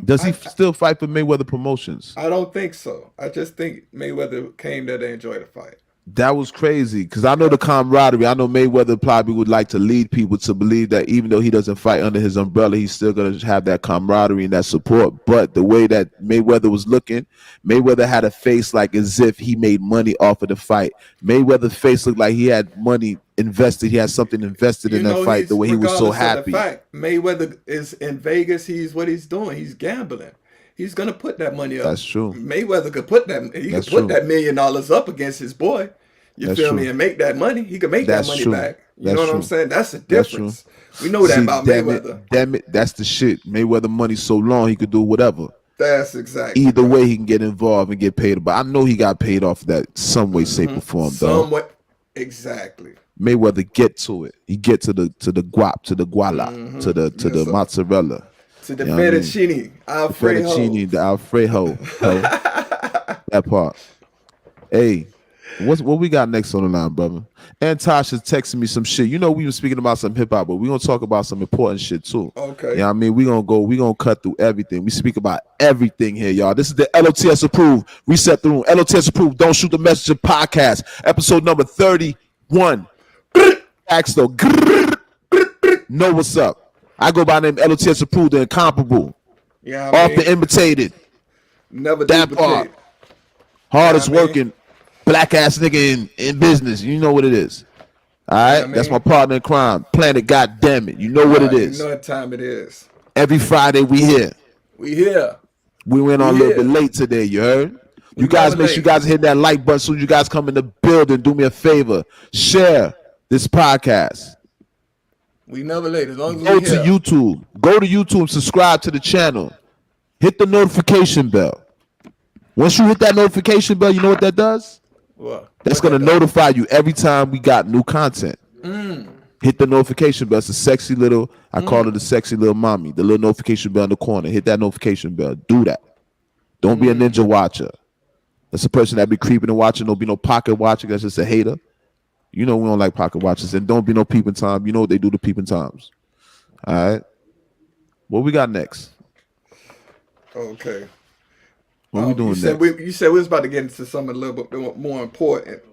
Does he still fight for Mayweather Promotions? I don't think so. I just think Mayweather came there to enjoy the fight. That was crazy because I know the camaraderie. I know Mayweather probably would like to lead people to believe that even though he doesn't fight under his umbrella, he's still going to have that camaraderie and that support. But the way that Mayweather was looking, Mayweather had a face like as if he made money off of the fight. Mayweather's face looked like he had money invested. He had something invested in that fight. The way he was so happy. The fact, Mayweather is in Vegas. What he's doing. He's gambling. He's gonna put that money up. That's true. Mayweather could put that. He could put that $1 million up against his boy. You feel me? And make that money. He could make that money back. You know what I'm saying? That's the difference. We know that about Mayweather. Damn it, that's the shit. Mayweather money so long he could do whatever. That's exactly. Either way, he can get involved and get paid. But I know he got paid off that some way, shape, or form. Though. Exactly. Mayweather get to it. He get to the guap, to the guala, to the mozzarella. To the fettuccine, Alfredo. The Alfredo. That part. Hey, what we got next on the line, brother? And Tasha's texting me some shit. You know we were speaking about some hip hop, but we gonna talk about some important shit too. Okay. Yeah, I mean we gonna cut through everything. We speak about everything here, y'all. This is the L.O.T.S approved. Reset the room. L.O.T.S approved. Don't shoot the messenger podcast. Episode number 31. Axel. Know what's up. I go by the name L.O.T.S approved, the incomparable. Yeah. Off the imitated. Never that part. Hardest working black ass nigga in business. You know what it is. All right. That's my partner in crime. Planet, goddamn it. You know what it is. You know what time it is. Every Friday we here. We went on a little bit late today, you heard? You guys make sure you guys hit that like button so you guys come in the building. Do me a favor. Share this podcast. We never late. As long as Go to YouTube. Go to YouTube. Subscribe to the channel. Hit the notification bell. Once you hit that notification bell, you know what that does? What? That's What gonna that does? notify you every time we got new content. Hit the notification bell. It's a sexy little, I call it a sexy little mommy. The little notification bell in the corner. Hit that notification bell. Do that. Don't be a ninja watcher. That's a person that be creeping and watching. Don't be no pocket watching. That's just a hater. You know we don't like pocket watchers. And don't be no peeping time. You know what they do to peeping times. All right. What we got next? Okay. What we doing you said next? you said we was about to get into something a little bit more important.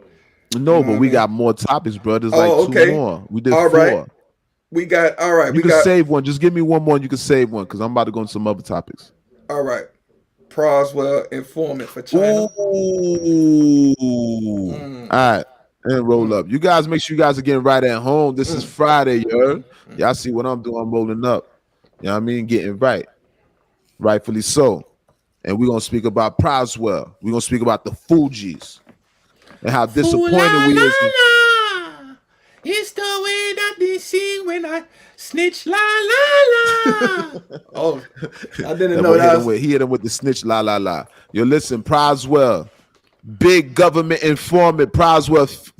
No, You know but what I we mean? got more topics, bro. There's like Oh, two okay. more. We did All right. four. We got all right. You We can got save one. Just give me one more and you can save one because I'm about to go into some other topics. all right. Proswell informant for Ooh. China. All right. And roll up. You guys make sure you guys are getting right at home. This is Friday, yo. Y'all see what I'm doing. I'm rolling up. You know what I mean? Getting right. Rightfully so. And we're going to speak about Proswell. We're going to speak about the Fugees and how disappointed we is. It's the way that they sing when I snitch la la la. Oh, I didn't know that. He hit him with the snitch la la la. Yo, listen, Proswell, big government informant. Proswell,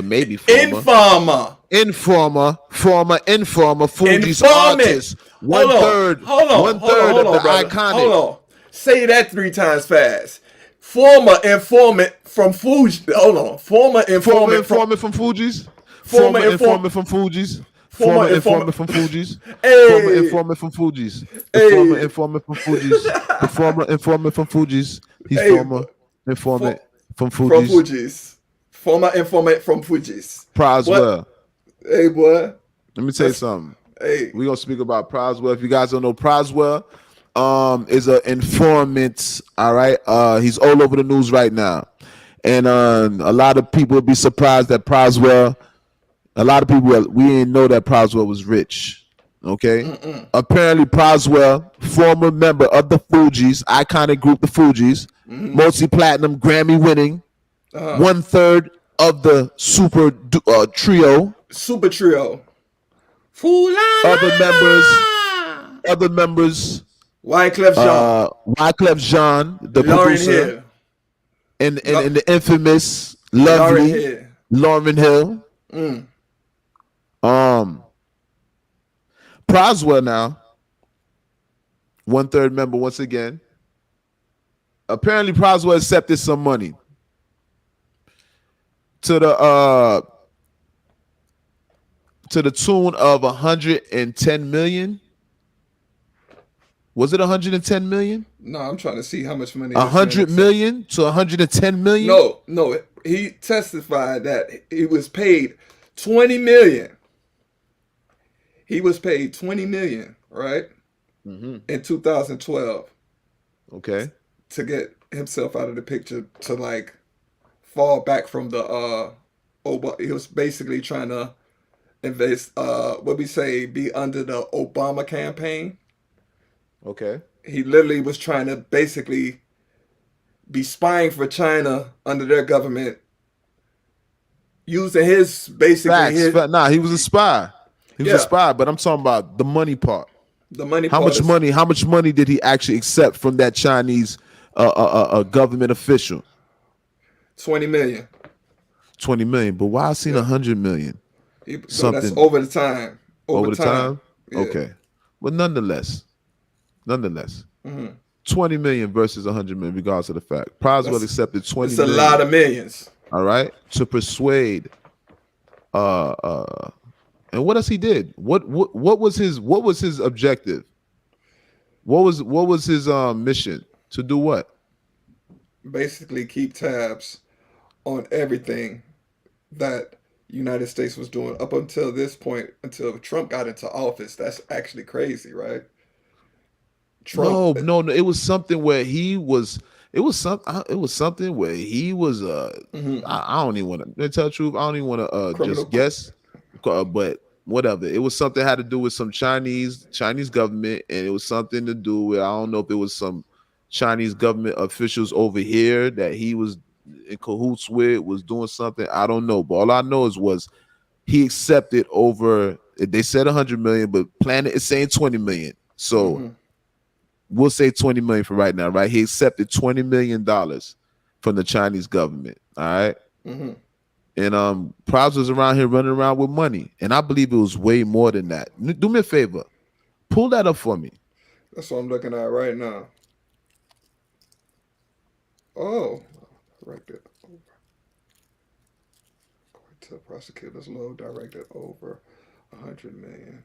maybe former. Informer, Fugees artist. One third of the iconic. Hold on. Say that 3 times fast. Former informant from Fuji. Hold on. Former informant from Fugees. Former informant from Fugees. Former informant from Fugees. Hey. Former informant from Fugees. Former informant from Fugees. The former informant from Fugees. He's former informant from Fugees. Former informant from Fugees. Proswell. Hey, boy. Let me tell you something. Hey. We're gonna speak about Proswell. If you guys don't know, Proswell is an informant. All right. He's all over the news right now. And a lot of people would be surprised that Proswell, we didn't know that Proswell was rich. Okay. Apparently, Proswell, former member of the Fugees, iconic group, the Fugees, multi-platinum, Grammy-winning, 1/3 of the Super Trio. Super Trio. Other members. Wyclef Jean, the Lauryn producer, Hill. and the infamous, lovely Lauryn Hill. Proswell now, 1/3 member once again. Apparently, Proswell accepted some money to the tune of 110 million. Was it 110 million? No, I'm trying to see how much money. 100 million to 110 million? No. He testified that he was paid 20 million. He was paid 20 million, right? In 2012. Okay. To get himself out of the picture, to like fall back from the he was basically trying to invest be under the Obama campaign. Okay. He literally was trying to basically be spying for China under their government, using his basically he was a spy. He was a spy, but I'm talking about the money part. The money How part. How much money did he actually accept from that Chinese government official? 20 million. 20 million. But why I seen 100 million? Something that's over the time. Over the time? Yeah. Okay. But nonetheless, 20 million versus 100 million, regardless of the fact. Proswell accepted 20 million. It's a lot of millions. All right. To persuade and what else he did? What was his objective? What was his mission? To do what? Basically keep tabs on everything that United States was doing up until this point, until Trump got into office. That's actually crazy, right? No. It was something where he was. It was something where he was. I don't even want to tell the truth. I don't even want to just guess. But whatever. It was something that had to do with some Chinese government, and it was something to do with, I don't know if it was some Chinese government officials over here that he was in cahoots with, was doing something. I don't know. But all I know was he accepted over. They said 100 million, but Planet is saying 20 million. So we'll say 20 million for right now, right? He accepted $20 million from the Chinese government. All right. Mm-hmm. And Pras was around here running around with money. And I believe it was way more than that. Do me a favor. Pull that up for me. That's what I'm looking at right now. Oh, right there. To prosecutors, low directed over 100 million.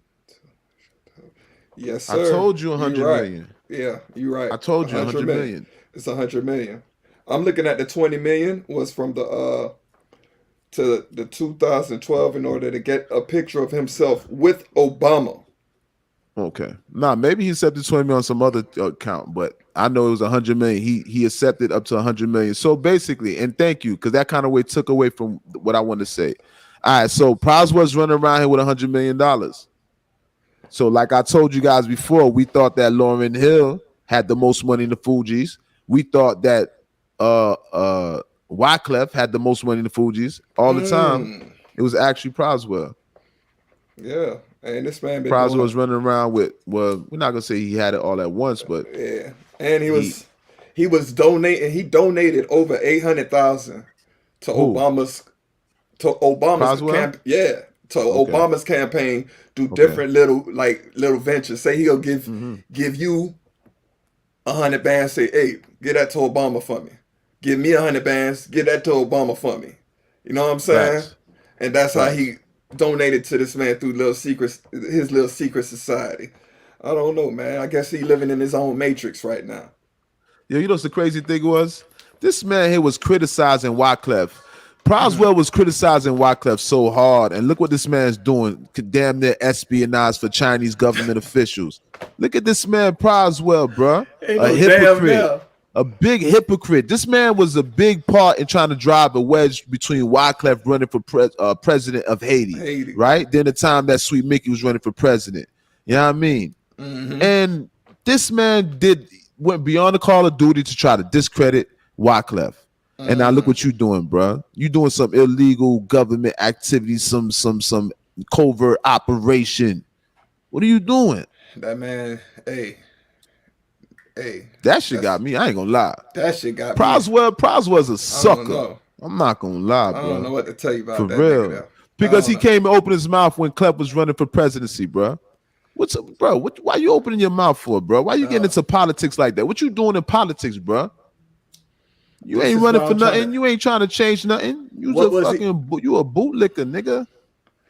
Yes, I sir. told you You 100 right. million. Yeah, you right. I told you 100 100 million. million. It's 100 million. I'm looking at the 20 million was from the to the 2012 in order to get a picture of himself with Obama. Okay. Nah, maybe he accepted 20 million on some other account, but I know it was 100 million. He accepted up to 100 million. So basically, and thank you, because that kind of way took away from what I wanted to say. All right, so Pras was running around here with $100 million. So, like I told you guys before, we thought that Lauryn Hill had the most money in the Fugees. We thought that Wyclef had the most money in the Fugees. All the time, it was actually Proswell. Yeah, and this man been Proswell doing was running around with, well, we're not gonna say he had it all at once, but yeah, and he was donating. He donated over 800,000 to who? Obama's Proswell? camp. Yeah, to Okay. Obama's campaign. Do Okay. different little ventures. Say he'll Mm-hmm. give you 100 bands. Say, hey, get that to Obama for me. Give me 100 bands. Get that to Obama for me. You know what I'm saying? Facts. And that's how Facts. he donated to this man through his little secret society. I don't know, man. I guess he living in his own matrix right now. Yo, you know what's the crazy thing was? This man here was criticizing Wyclef. Proswell was criticizing Wyclef so hard, and look what this man's doing. Damn near espionage for Chinese government officials. Look at this man, Proswell, bruh. Ain't A no damn hypocrite. now. A big hypocrite. This man was a big part in trying to drive a wedge between Wyclef running for president of Haiti, Haiti. right? Then the time that Sweet Mickey was running for president. You know what I mean? And this man went beyond the call of duty to try to discredit Wyclef. And now look what you doing, bro. You doing some illegal government activity, some covert operation. What are you doing? That man, hey, That shit got me. I ain't gonna lie. that shit got me. Proswell's a I don't sucker. know. I'm not gonna lie, I don't know bro. what to tell you For about that nigga real. there. Because I he don't know. came and opened his mouth when Clef was running for presidency, bro. What's up, bro? Why you opening your mouth for, bro? Why you getting into politics like that? What you doing in politics, bro? You This ain't is running why for I'm trying nothing. to- You ain't trying to change nothing. You What was he? you a bootlicker, nigga.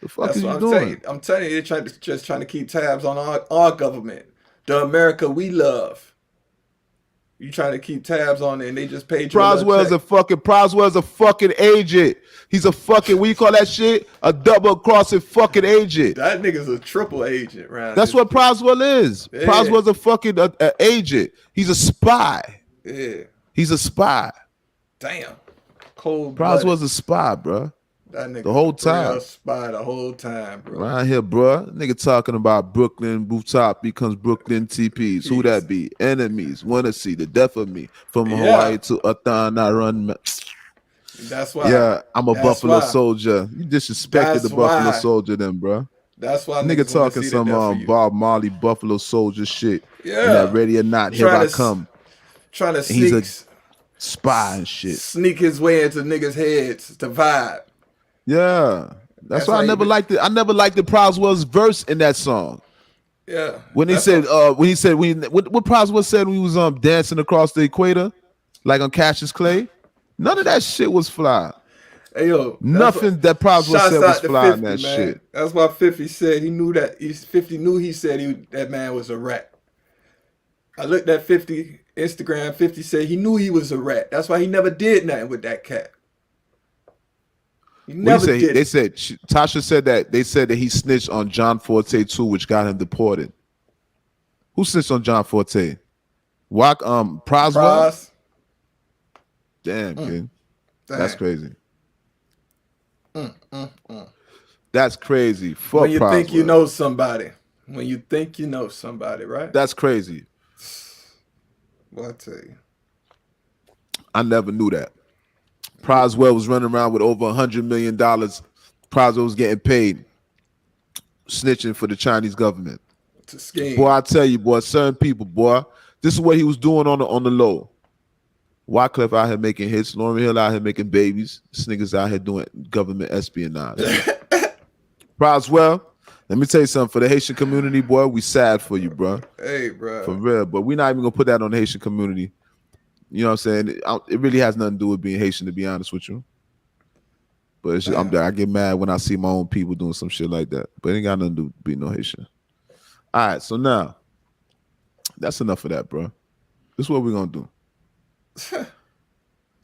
The fuck That's is what you I'm telling doing? you. I'm telling you, they're just trying to keep tabs on our government, the America we love. You trying to keep tabs on it, and they just paid you a little check. Proswell's a fucking agent. He's a fucking, what you call that shit? A double crossing fucking agent. That nigga's a triple agent, right? That's what Proswell is. Yeah. Proswell's a fucking agent. He's a spy. Yeah. He's a spy. Damn. Cold blooded. Proswell's a spy, bro. That nigga The whole time. real spy the whole time, bro. Around here, bro. Nigga talking about Brooklyn rooftop becomes Brooklyn TPs. Who that be? Enemies. Wanna see the death of me. From Hawaii to Athan, I run. That's why. Yeah, I'm a That's Buffalo why. soldier. You disrespected That's the Buffalo why. soldier then, bro. That's why Nigga niggas wanna talking see some the death of you. Bob Marley Buffalo soldier shit. Yeah. And that ready or not, here Trying I to come. Trying to And he's a sneak spy and shit. sneak his way into niggas' heads to vibe. Yeah. That's why how I he never be- liked it. I never liked the Proswell's verse in that song. Yeah. When he That's said, what- what Proswell said when he was dancing across the equator, like on Cassius Clay, none of that shit was fly. Hey yo, Nothing that Proswell shouts said was out to fly in 50, that man. shit. That's why 50 said he knew that 50 knew he said that man was a rat. I looked at 50 Instagram. 50 said he knew he was a rat. That's why he never did nothing with that cat. He never did. They said Tasha said that they said that he snitched on John Forte too, which got him deported. Who snitched on John Forte? Proswell? Pros. Damn, kid. Damn. That's crazy. That's crazy. Fuck When you think you Proswell. know somebody. When you think you know somebody, right? That's crazy. Well, I tell you. I never knew that. Proswell was running around with over $100 million. Proswell was getting paid, snitching for the Chinese government. It's a scheme. Boy, I tell you, boy, certain people, boy, this is what he was doing on the low. Wyclef out here making hits. Lauryn Hill out here making babies. This niggas out here doing government espionage. Proswell, let me tell you something. For the Haitian community, boy, we sad for you, bro. Hey, bro. For real. But we're not even gonna put that on the Haitian community. You know what I'm saying? It really has nothing to do with being Haitian, to be honest with you. But it's just, I get mad when I see my own people doing some shit like that. But it ain't got nothing to do with being no Haitian. All right, so now that's enough of that, bro. This is what we're gonna do.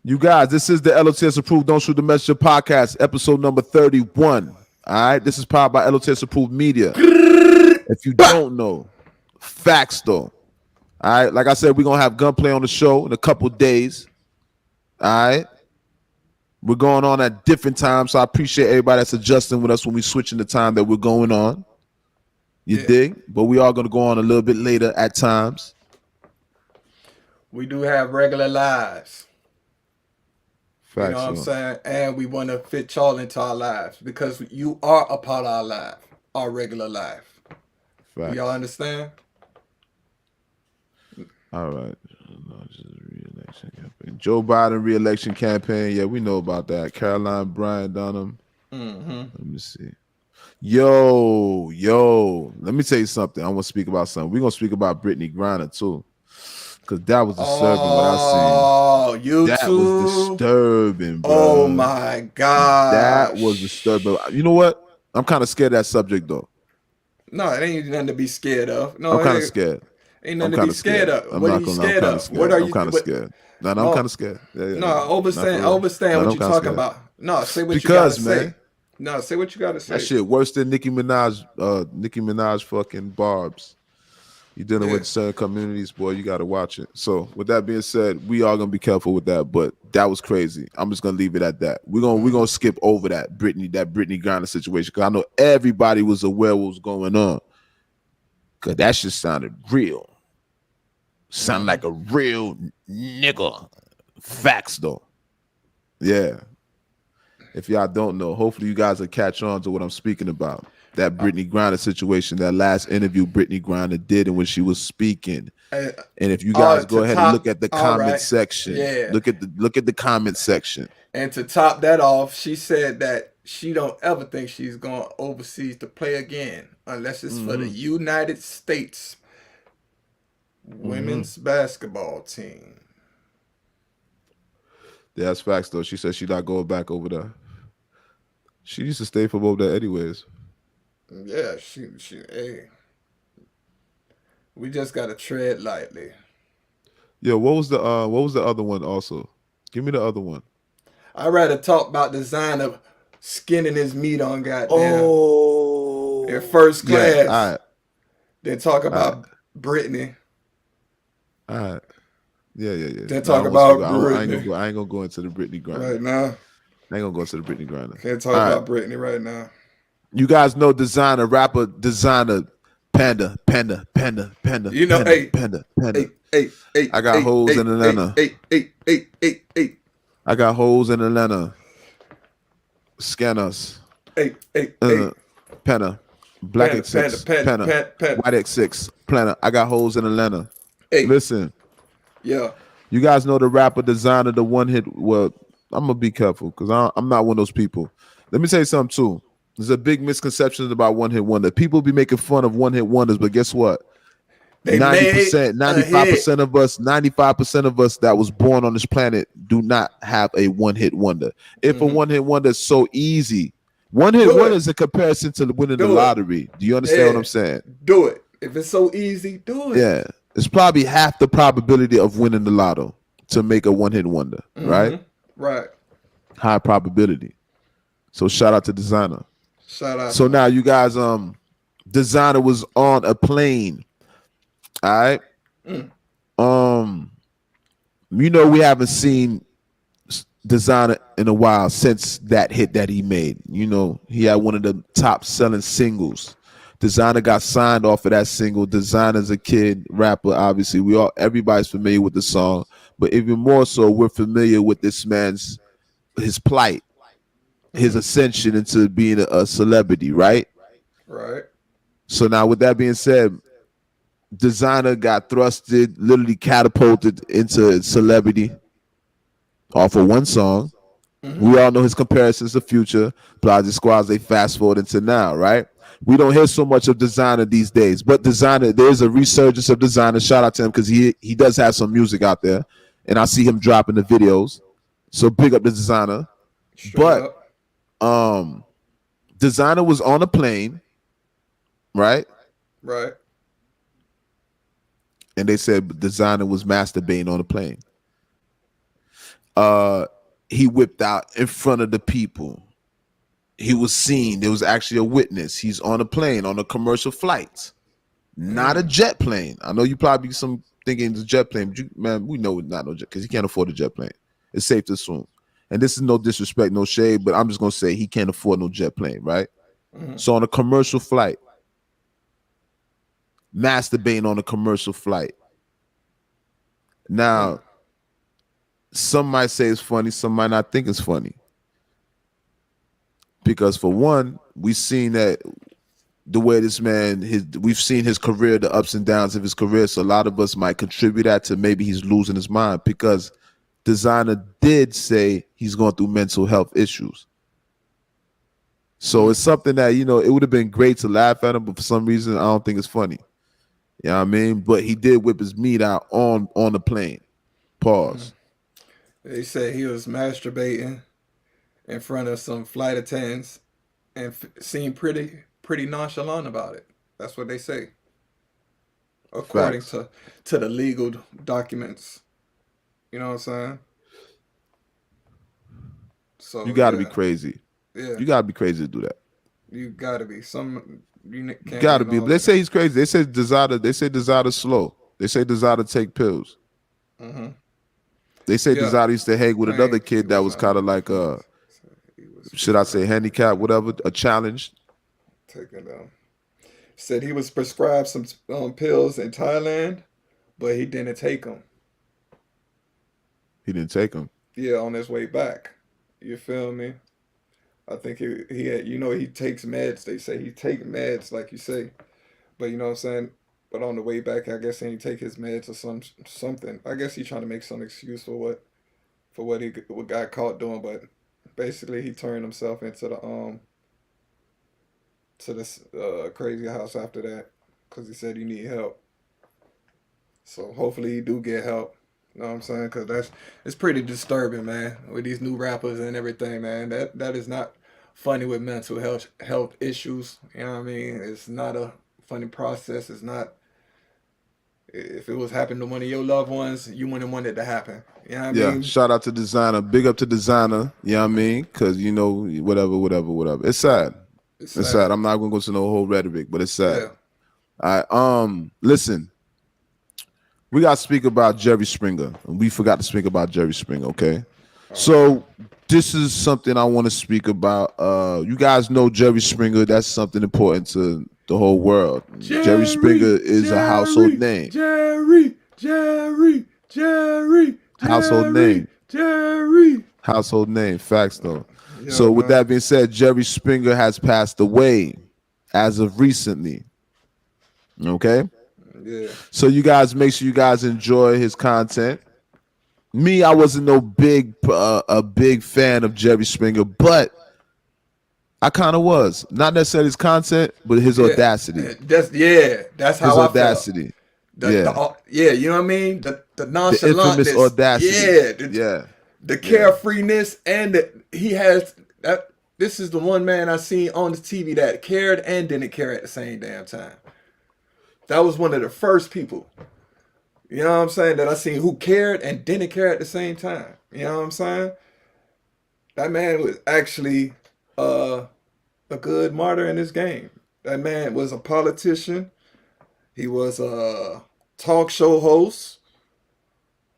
You guys, this is the L.O.T.S approved Don't Shoot the Messenger podcast, episode number 31. All right, this is powered by L.O.T.S approved media. If you don't know, facts though. All right, like I said, we're gonna have gunplay on the show in a couple days. All right, we're going on at different times, so I appreciate everybody that's adjusting with us when we switching the time that we're going on. You dig? But we are gonna go on a little bit later at times. We do have regular lives. Facts, you know what I'm saying? And we want to fit y'all into our lives because you are a part of our life, our regular life. Facts. Y'all understand? All right. Re-election campaign. Joe Biden re-election campaign. Yeah, we know about that. Caroline Bryant Dunham. Let me see. Yo. Let me tell you something. I want to speak about something. We're going to speak about Brittany Griner, too. Because that was disturbing what I seen. Oh, you that too? was disturbing, bro. Oh, my God. That was disturbing. You know what? I'm kind of scared of that subject, though. No, it ain't nothing to be scared of. No, I'm kind of scared. Ain't nothing to be scared of. What are you scared of? What are you? I'm kind of scared. No, I'm kind of scared. No, understand what you're talking about. No, say what you gotta say. No, say what you gotta say. That shit worse than Nicki Minaj fucking barbs. You dealing with certain communities, boy, you gotta watch it. So with that being said, we are gonna be careful with that, but that was crazy. I'm just gonna leave it at that. We're gonna skip over that Brittany Griner situation, because I know everybody was aware what was going on. Cause that shit sounded real. Sound like a real nigga. Facts though. Yeah. If y'all don't know, hopefully you guys will catch on to what I'm speaking about. That Brittany Griner situation, that last interview Brittany Griner did, and when she was speaking. And if you guys go ahead and look at the comment section, look at the comment section. And to top that off, she said that she don't ever think she's going overseas to play again unless it's for the United States women's basketball team. Yeah, that's facts though. She said she's not going back over there. She used to stay from over there anyways. Yeah, hey. We just gotta tread lightly. Yo, what was the other one also? Give me the other one. I'd rather talk about designer skinning his meat on goddamn in first class. Yeah, all right. Then talk about Brittany. All right. Yeah. Then talk about Brittany. I ain't gonna go into the Brittany Griner right now. I ain't gonna go into the Brittany Griner. Can't talk about Brittany right now. You guys know rapper, designer, Panda. You know, Panda. Hey. I got hoes in Atlanta. Hey. I got hoes in Atlanta. Scan us. Hey. Panda. Black X6. Panda. White X6. Planner. I got hoes in Atlanta. Hey. Listen. Yeah. You guys know the rapper, designer, the one hit. Well, I'm gonna be careful because I'm not one of those people. Let me tell you something too. There's a big misconception about one hit wonder. People be making fun of one hit wonders, but guess what? 90%, 95% of us, 95% of us that was born on this planet do not have a one hit wonder. If a one hit wonder is so easy, one hit wonder is a comparison to winning the lottery. Do you understand what I'm saying? Do it. If it's so easy, do it. Yeah, it's probably half the probability of winning the lotto to make a one hit wonder, right? Right. High probability. So shout out to designer. Shout out. So now you guys, designer was on a plane. All right. You know, we haven't seen designer in a while since that hit that he made. You know, he had one of the top selling singles. Designer got signed off of that single. Designer's a kid rapper. Obviously, everybody's familiar with the song, but even more so, we're familiar with this man's his plight, his ascension into being a celebrity, right? Right. So now, with that being said, designer got thrusted, literally catapulted into celebrity, off of one song. We all know his comparisons to Future, Blase Squads. They fast forward into now, right? We don't hear so much of Designer these days, but Designer, there's a resurgence of Designer. Shout out to him because he does have some music out there, and I see him dropping the videos. So big up the Designer. Straight But up. um, Designer was on a plane, right? Right. And they said Designer was masturbating on the plane. Uh, he whipped out in front of the people. He was seen. There was actually a witness. He's on a plane on a commercial flight, not a jet plane. I know you probably some thinking it's a jet plane, but man, we know it's not no jet because he can't afford a jet plane. It's safe to assume. And this is no disrespect, no shade, but I'm just gonna say he can't afford no jet plane, right? So on a commercial flight, masturbating on a commercial flight. Now, some might say it's funny, some might not think it's funny. Because for one, we've seen that the way this man, we've seen his career, the ups and downs of his career. So a lot of us might contribute that to maybe he's losing his mind because Designer did say he's going through mental health issues. So it's something that, it would have been great to laugh at him, but for some reason, I don't think it's funny. You know what I mean? But he did whip his meat out on the plane. Pause. They said he was masturbating in front of some flight attendants and seemed pretty nonchalant about it. That's what they say, according Facts. to the legal documents. You know what I'm saying? You So got to be yeah, crazy. yeah, You got to be crazy to do that. you gotta be some. You You can't got be to be. no. They say he's crazy. They say Desire. They say Desire slow. They say Desire take pills. They say Yeah, Desire used to hang with another claimed he kid that was was not kind of on like drugs. So he was should I say prescribed handicapped, whatever, a challenge. taking them. Said he was prescribed some pills in Thailand, but he didn't take them. He didn't take them. Yeah, on his way back. You feel me? I think he had, he takes meds. They say he take meds, like you say. But you know what I'm saying? But on the way back, I guess he didn't take his meds or something. I guess he trying to make some excuse for what got caught doing. But basically, he turned himself into the to this crazy house after that because he said he need help. So hopefully he do get help. You know what I'm saying? Because it's pretty disturbing, man, with these new rappers and everything, man. That is not funny with mental health issues. You know what I mean? It's not a funny process. It's not. If it was happening to one of your loved ones, you wouldn't want it to happen. You know what I Yeah, mean? shout out to Designer. Big up to Designer. You know what I mean? Because, whatever. It's sad. It's It's sad. sad. I'm not going to go to no whole rhetoric, but it's sad. Yeah. All right. Listen, we got to speak about Jerry Springer. And we forgot to speak about Jerry Springer, okay? So this is something I want to speak about. You guys know Jerry Springer. That's something important to the whole world. Jerry Springer is a household name. Household name. Jerry. Household name. Facts though. Yeah, So with man. that being said, Jerry Springer has passed away as of recently. Okay? Yeah. So you guys make sure you guys enjoy his content. Me, I wasn't no a big fan of Jerry Springer, but I kind of was. Not necessarily his content, but his Yeah. audacity. That's His how I felt. audacity. Yeah. Yeah, you know what I mean? The The infamous nonchalantness. audacity. Yeah, Yeah. the Yeah. carefreeness and he has that. This is the one man I seen on the TV that cared and didn't care at the same damn time. That was one of the first people. You know what I'm saying? That I seen who cared and didn't care at the same time. You know what I'm saying? That man was actually uh, a good martyr in this game. That man was a politician. He was a talk show host,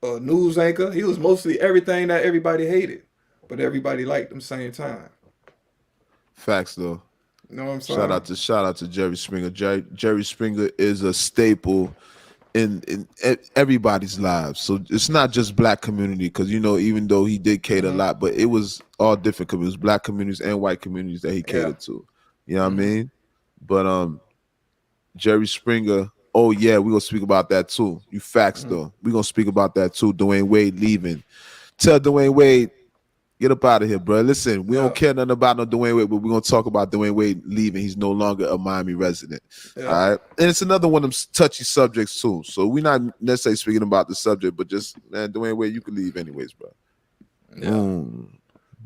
a news anchor. He was mostly everything that everybody hated, but everybody liked him same time. Facts though. You know what I'm Shout saying? out to Jerry Springer. Jerry Springer is a staple in everybody's lives. So it's not just black community because even though he did cater a lot, but it was all different communities, black communities and white communities that he Yeah. catered to. You know what I mean? But Jerry Springer. Oh yeah, we're gonna speak about that too. You facts though. We're gonna speak about that too. Dwayne Wade leaving. Tell Dwayne Wade, get up out of here, bro. Listen, we Yeah. don't care nothing about no Dwayne Wade, but we're gonna talk about Dwayne Wade leaving. He's no longer a Miami resident. Yeah. All right. And it's another one of them touchy subjects too. So we're not necessarily speaking about the subject, but just man, Dwayne Wade, you can leave anyways, bro. Yeah.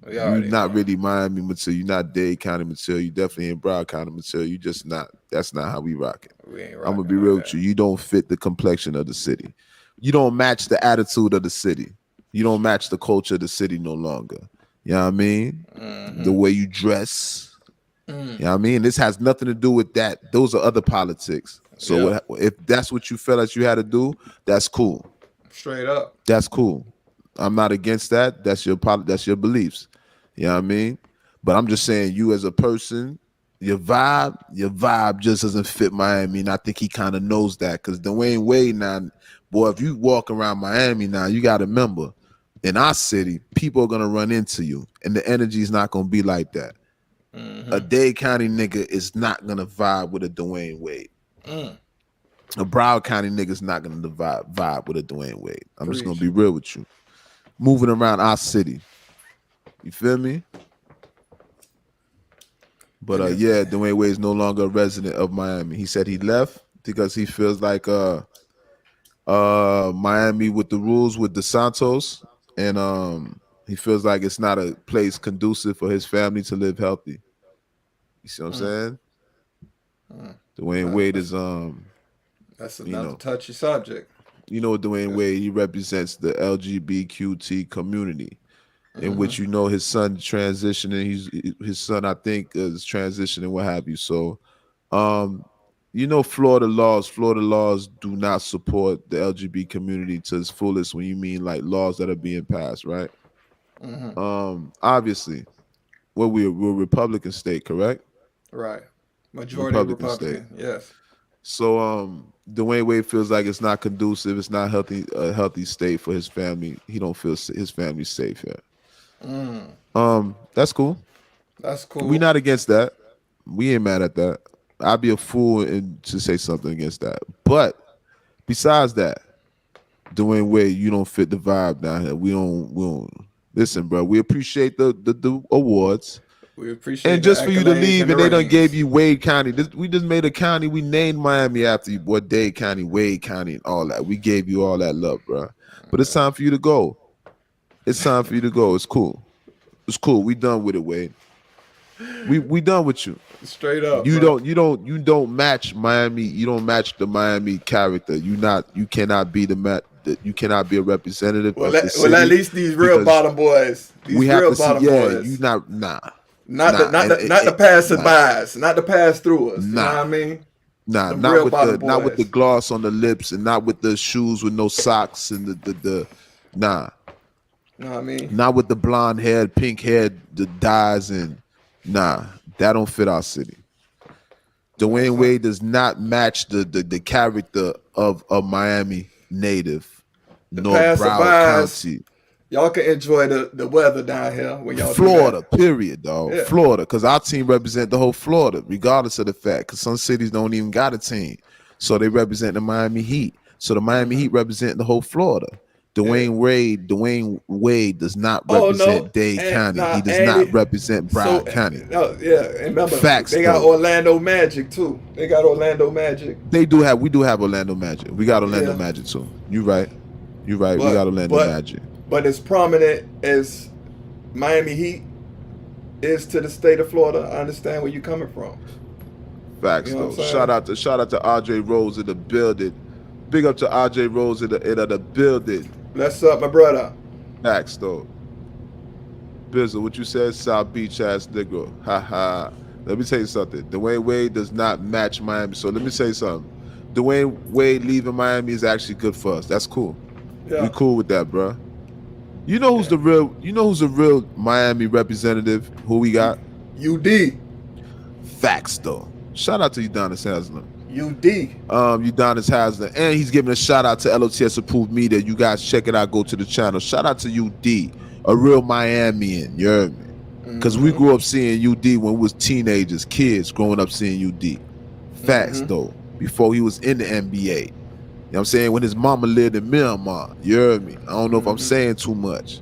We You're already not know. really Miami material. You're not Dade County material. You definitely ain't Broward County material. You just not. That's not how we rock it. We ain't I'm rocking gonna be like real that. with you. You don't fit the complexion of the city. You don't match the attitude of the city. You don't match the culture of the city no longer. You know what I mean? The way you dress. You know what I mean? This has nothing to do with that. Those are other politics. So Yeah. if that's what you felt like you had to do, that's cool. Straight up. That's cool. I'm not against that. That's your beliefs. You know what I mean? But I'm just saying, you as a person, your vibe just doesn't fit Miami. And I think he kind of knows that. Because Dwayne Wade now, boy, if you walk around Miami now, you got to remember, in our city, people are gonna run into you, and the energy is not gonna be like that. A Dade County nigga is not gonna vibe with a Dwayne Wade. A Broward County nigga is not gonna vibe with a Dwayne Wade. I'm just gonna Preach. be real with you. Moving around our city, you feel me? But yeah, Dwayne Wade is no longer a resident of Miami. He said he left because he feels like Miami with the rules with DeSantos, and he feels like it's not a place conducive for his family to live healthy. You see what I'm saying? Dwayne Wade is That's you another know, touchy subject. you know Dwayne Wade, he represents the LGBTQT community, in which his son transitioning. His son, I think, is transitioning, what have you. So, Florida laws do not support the LGBT community to its fullest. When you mean like laws that are being passed, right? Obviously, we're a Republican state, correct? Right. Majority Republican state. Republican. Yes. So Dwayne Wade feels like it's not conducive, it's not a healthy state for his family. He don't feel his family's safe here. That's cool. That's cool. We not against that. We ain't mad at that. I'd be a fool to say something against that. But besides that, Dwayne Wade, you don't fit the vibe down here. We don't. Listen, bro. We appreciate the awards. We appreciate And just the for you to accolades leave, and and the they done ratings. gave you Wade County. We just made a county. We named Miami after you, boy. Dade County, Wade County, and all that. We gave you all that love, bro. But it's time for you to go. It's time for you to go. It's cool. It's cool. We done with it, Wade. We done with you. Straight up. You bro. don't match Miami. You don't match the Miami character. You cannot be you cannot be a representative Well, of the city. at least these real because bottom boys. These we have real to see. bottom Yeah, boys. you not nah. Not nah, the passerbys, not the pass through us. You know Nah. what I mean? Nah, Them not real with bottom not with the boys. gloss on the lips, and not with the shoes with no socks, and the nah, You know what I mean? not with the blonde hair, pink hair, the dyes, and nah, that don't fit our city. Dwayne Wade does not match the character of a Miami native, nor Broward Passerbys, County. y'all can enjoy the weather down here when y'all Florida, do period, dog. Yeah. Florida, because our team represent the whole Florida, regardless of the fact. Because some cities don't even got a team, so they represent the Miami Heat. So the Miami Heat represent the whole Florida. Dwayne Wade does not represent Dade County. He does not represent Broward County. Yeah, and remember, Facts, they got though. Orlando Magic too. They got Orlando Magic. We do have Orlando Magic. We got Orlando Yeah. Magic too. You right. We got Orlando Magic. But as prominent as Miami Heat is to the state of Florida, I understand where you're coming from. Facts, You know though. what I'm saying? Shout out to RJ Rose in the building. Big up to RJ Rose in the building. Bless up, my brother. Facts, though. Bizzle, what you said, South Beach ass nigga. Ha ha. Let me tell you something. Dwayne Wade does not match Miami. So let me say something. Dwayne Wade leaving Miami is actually good for us. That's cool. Yeah. We cool with that, bro. You know who's the real Miami representative? Who we got? UD. Facts, though. Shout out to Udonis Haslam. UD. Udonis Haslam. And he's giving a shout out to L.O.T.S. Approved Media. You guys check it out. Go to the channel. Shout out to UD. A real Miamian. You heard me? Because we grew up seeing UD when we was teenagers, kids growing up seeing UD. Facts, though. Before he was in the NBA. You know what I'm saying? When his mama lived in Myanmar. You heard me? I don't know if I'm saying too much.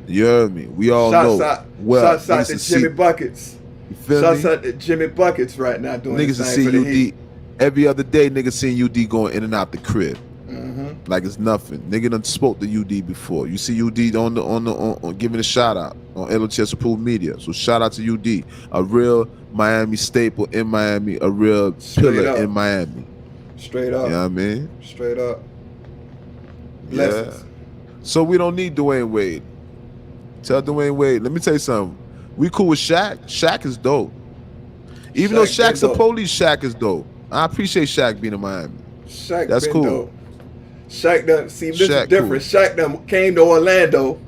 You heard me? We all Shouts know. out, Well, shouts out to Jimmy Buckets. You feel Shouts me? out to Jimmy Buckets right now doing Niggas his see thing for the UD Heat. every other day. Niggas seeing UD going in and out the crib. Mm-hmm. Like it's nothing. Nigga done spoke to UD before. You see UD on giving a shout out on L.O.T.S approved media. So shout out to UD, a real Miami staple in Miami, a real pillar in Miami. Straight up. You know what I mean? Straight up. Blessings. Yeah. So we don't need Dwayne Wade. Tell Dwayne Wade. Let me tell you something. We cool with Shaq. Shaq is dope. Even though Shaq's a police, Shaq is dope. I appreciate Shaq being in Miami. Shaq That's cool. Dope. Shaq done, see, this Shaq is different. Cool. Shaq done came to Orlando,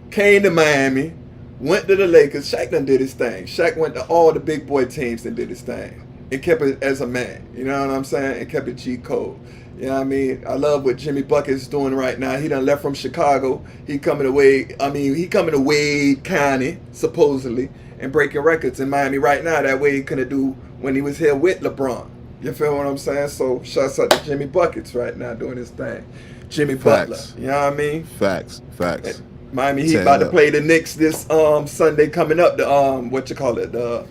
came to Miami, went to the Lakers. Shaq done did his thing. Shaq went to all the big boy teams and did his thing. And kept it as a man. You know what I'm saying? And kept it G code. You know what I mean? I love what Jimmy Buckets is doing right now. He done left from Chicago. He coming to Wade County, supposedly, and breaking records in Miami right now. That way he couldn't do when he was here with LeBron. You feel what I'm saying? So shouts out to Jimmy Buckets right now doing his thing. Jimmy Butler. You know what I mean? Facts. And Miami Heat about to play the Knicks this Sunday coming up. The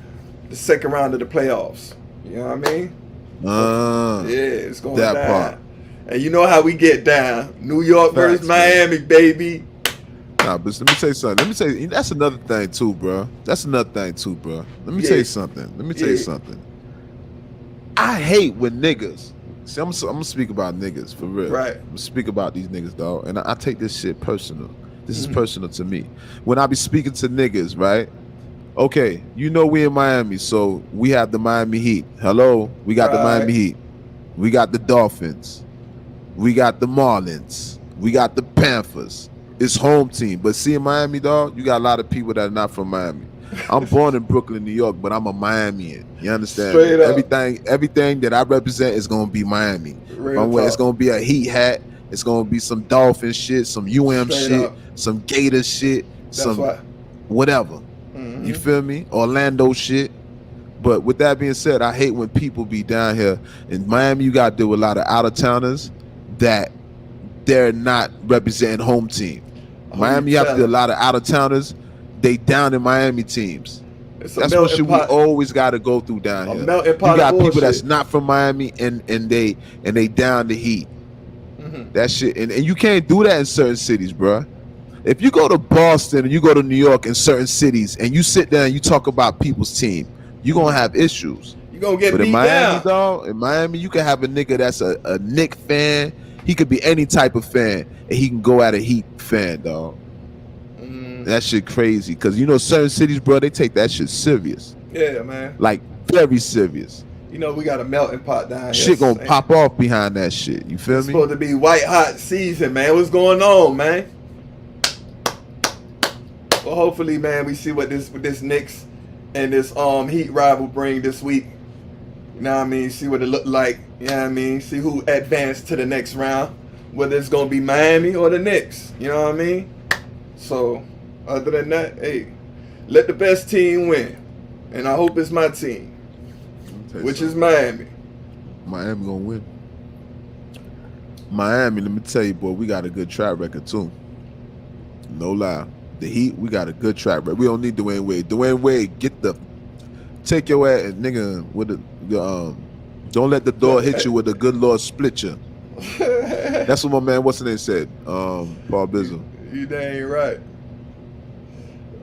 second round of the playoffs. You know what I mean? Yeah, it's going down. Part. And you know how we get down. New York versus Miami, baby. Nah, but let me tell you something. Let me tell you, that's another thing too, bro. Let me tell you something. I hate when niggas. See, I'm gonna speak about niggas for real. Right. I'm gonna speak about these niggas, dog. And I take this shit personal. This is personal to me. When I be speaking to niggas, right? Okay, you know we in Miami, so we have the Miami Heat. Hello, we got the Miami Heat. We got the Dolphins. We got the Marlins. We got the Panthers. It's home team. But see, in Miami, dog, you got a lot of people that are not from Miami. I'm born in Brooklyn, New York, but I'm a Miamian. You understand? Straight up. Everything that I represent is gonna be Miami. It's gonna be a Heat hat. It's gonna be some Dolphin shit, some shit, some Gator shit, whatever. Mm-hmm. You feel me? Orlando shit. But with that being said, I hate when people be down here in Miami. You got to deal with a lot of out-of-towners that they're not representing home team. Miami, you have to do a lot of out-of-towners. They down in Miami teams. That's what shit we always got to go through down here. You got people that's not from Miami and they down the Heat. Mm-hmm. That shit, and you can't do that in certain cities, bro. If you go to Boston and you go to New York in certain cities and you sit there and you talk about people's team, you're gonna have issues. You're gonna get beat in Miami, down. Dog, in Miami, you can have a nigga that's a Knicks fan. He could be any type of fan, and he can go at a Heat fan, dog. That shit crazy, because you know certain cities, bro, they take that shit serious. Yeah, man. Like very serious. You know we got a melting pot down here. Shit gonna pop off behind that shit. You feel me? It's supposed to be white hot season, man. What's going on, man? Well, hopefully, man, we see what this Knicks and this Heat rival bring this week. You know what I mean? See what it look like. You know what I mean? See who advanced to the next round. Whether it's gonna be Miami or the Knicks. You know what I mean? So, other than that, hey, let the best team win, and I hope it's my team, which is Miami. Miami gonna win. Miami, let me tell you, boy, we got a good track record too. No lie. The Heat, we got a good track record. We don't need Dwayne Wade. Dwayne Wade, take your ass, nigga, with the don't let the door hit you with the good Lord split you. That's what my man, what's his name, said. Paul Bizzle. You dang right.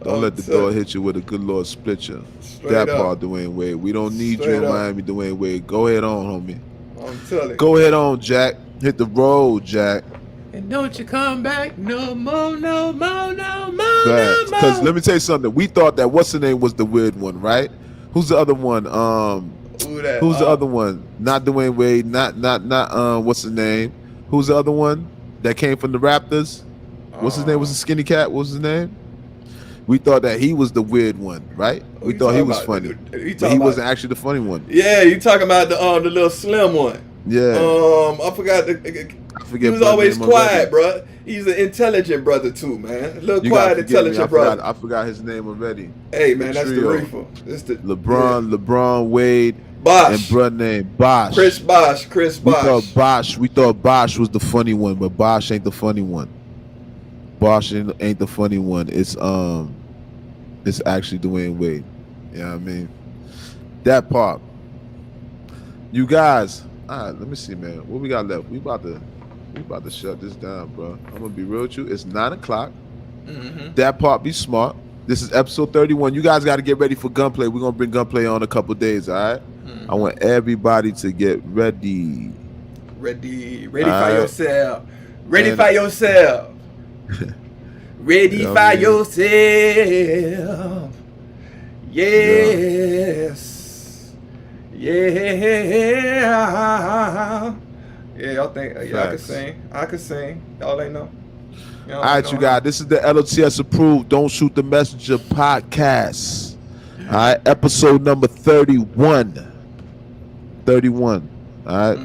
Don't let the door hit you with a good Lord split you. That part, Dwayne Wade. We don't need you in Miami, Dwayne Wade. Go ahead on, homie. I'm telling you. Go ahead on, Jack. Hit the road, Jack. And don't you come back no more. Because let me tell you something. We thought that what's the name was the weird one, right? Who's the other one? Who's the other one? Not Dwayne Wade. Not what's his name? Who's the other one that came from the Raptors? What's his name? Was the skinny cat? What's his name? We thought that he was the weird one, right? We thought he was funny. But he wasn't actually the funny one. Yeah, you talking about the little slim one. Yeah. I forget. He was always quiet, bro. He's an intelligent brother too, man. A little quiet, intelligent brother. I forgot his name already. Hey, man, that's the reefer. It's the LeBron, Wade, Bosh. and brother named Bosh. Chris Bosh. We thought Bosh was the funny one, but Bosh ain't the funny one. Boston ain't the funny one. It's actually Dwayne Wade. You know what I mean? That part. You guys, all right, let me see, man. What we got left? We about to shut this down, bro. I'm gonna be real with you. It's 9 o'clock. That part, be smart. This is episode 31. You guys got to get ready for gunplay. We're gonna bring gunplay on a couple days, all right? I want everybody to get ready. Ready for yourself. Ready for yourself. Ready for yourself. Yes. Yeah. Yeah, y'all think y'all can sing. I can sing. Y'all ain't know. All right, you guys. This is the L.O.T.S approved Don't Shoot the Messenger podcast. All right, episode number 31. 31. All right.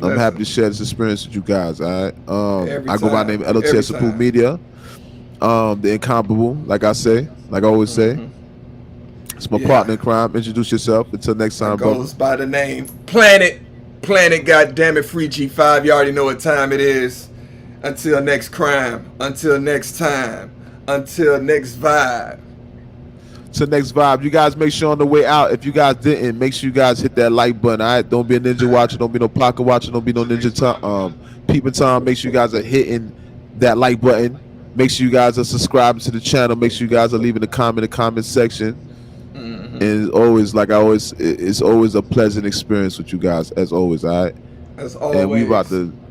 I'm happy to share this experience with you guys. All right. I go by the name L.O.T.S approved media. The incomparable, like I always say. It's my partner in crime. Introduce yourself. Until next time, bro. Goes by the name Planet. Goddamn it, Free G5. You already know what time it is. Until next crime. Until next time. Until next vibe. Till next vibe. You guys make sure on the way out. If you guys didn't, make sure you guys hit that like button. All right. Don't be a ninja watcher. Don't be no pocket watcher. Don't be no ninja peeping Tom. Make sure you guys are hitting that like button. Make sure you guys are subscribing to the channel. Make sure you guys are leaving a comment in the comment section. And it's always, it's always a pleasant experience with you guys, as always. All right. As always. And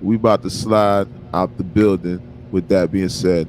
we about to slide out the building. With that being said.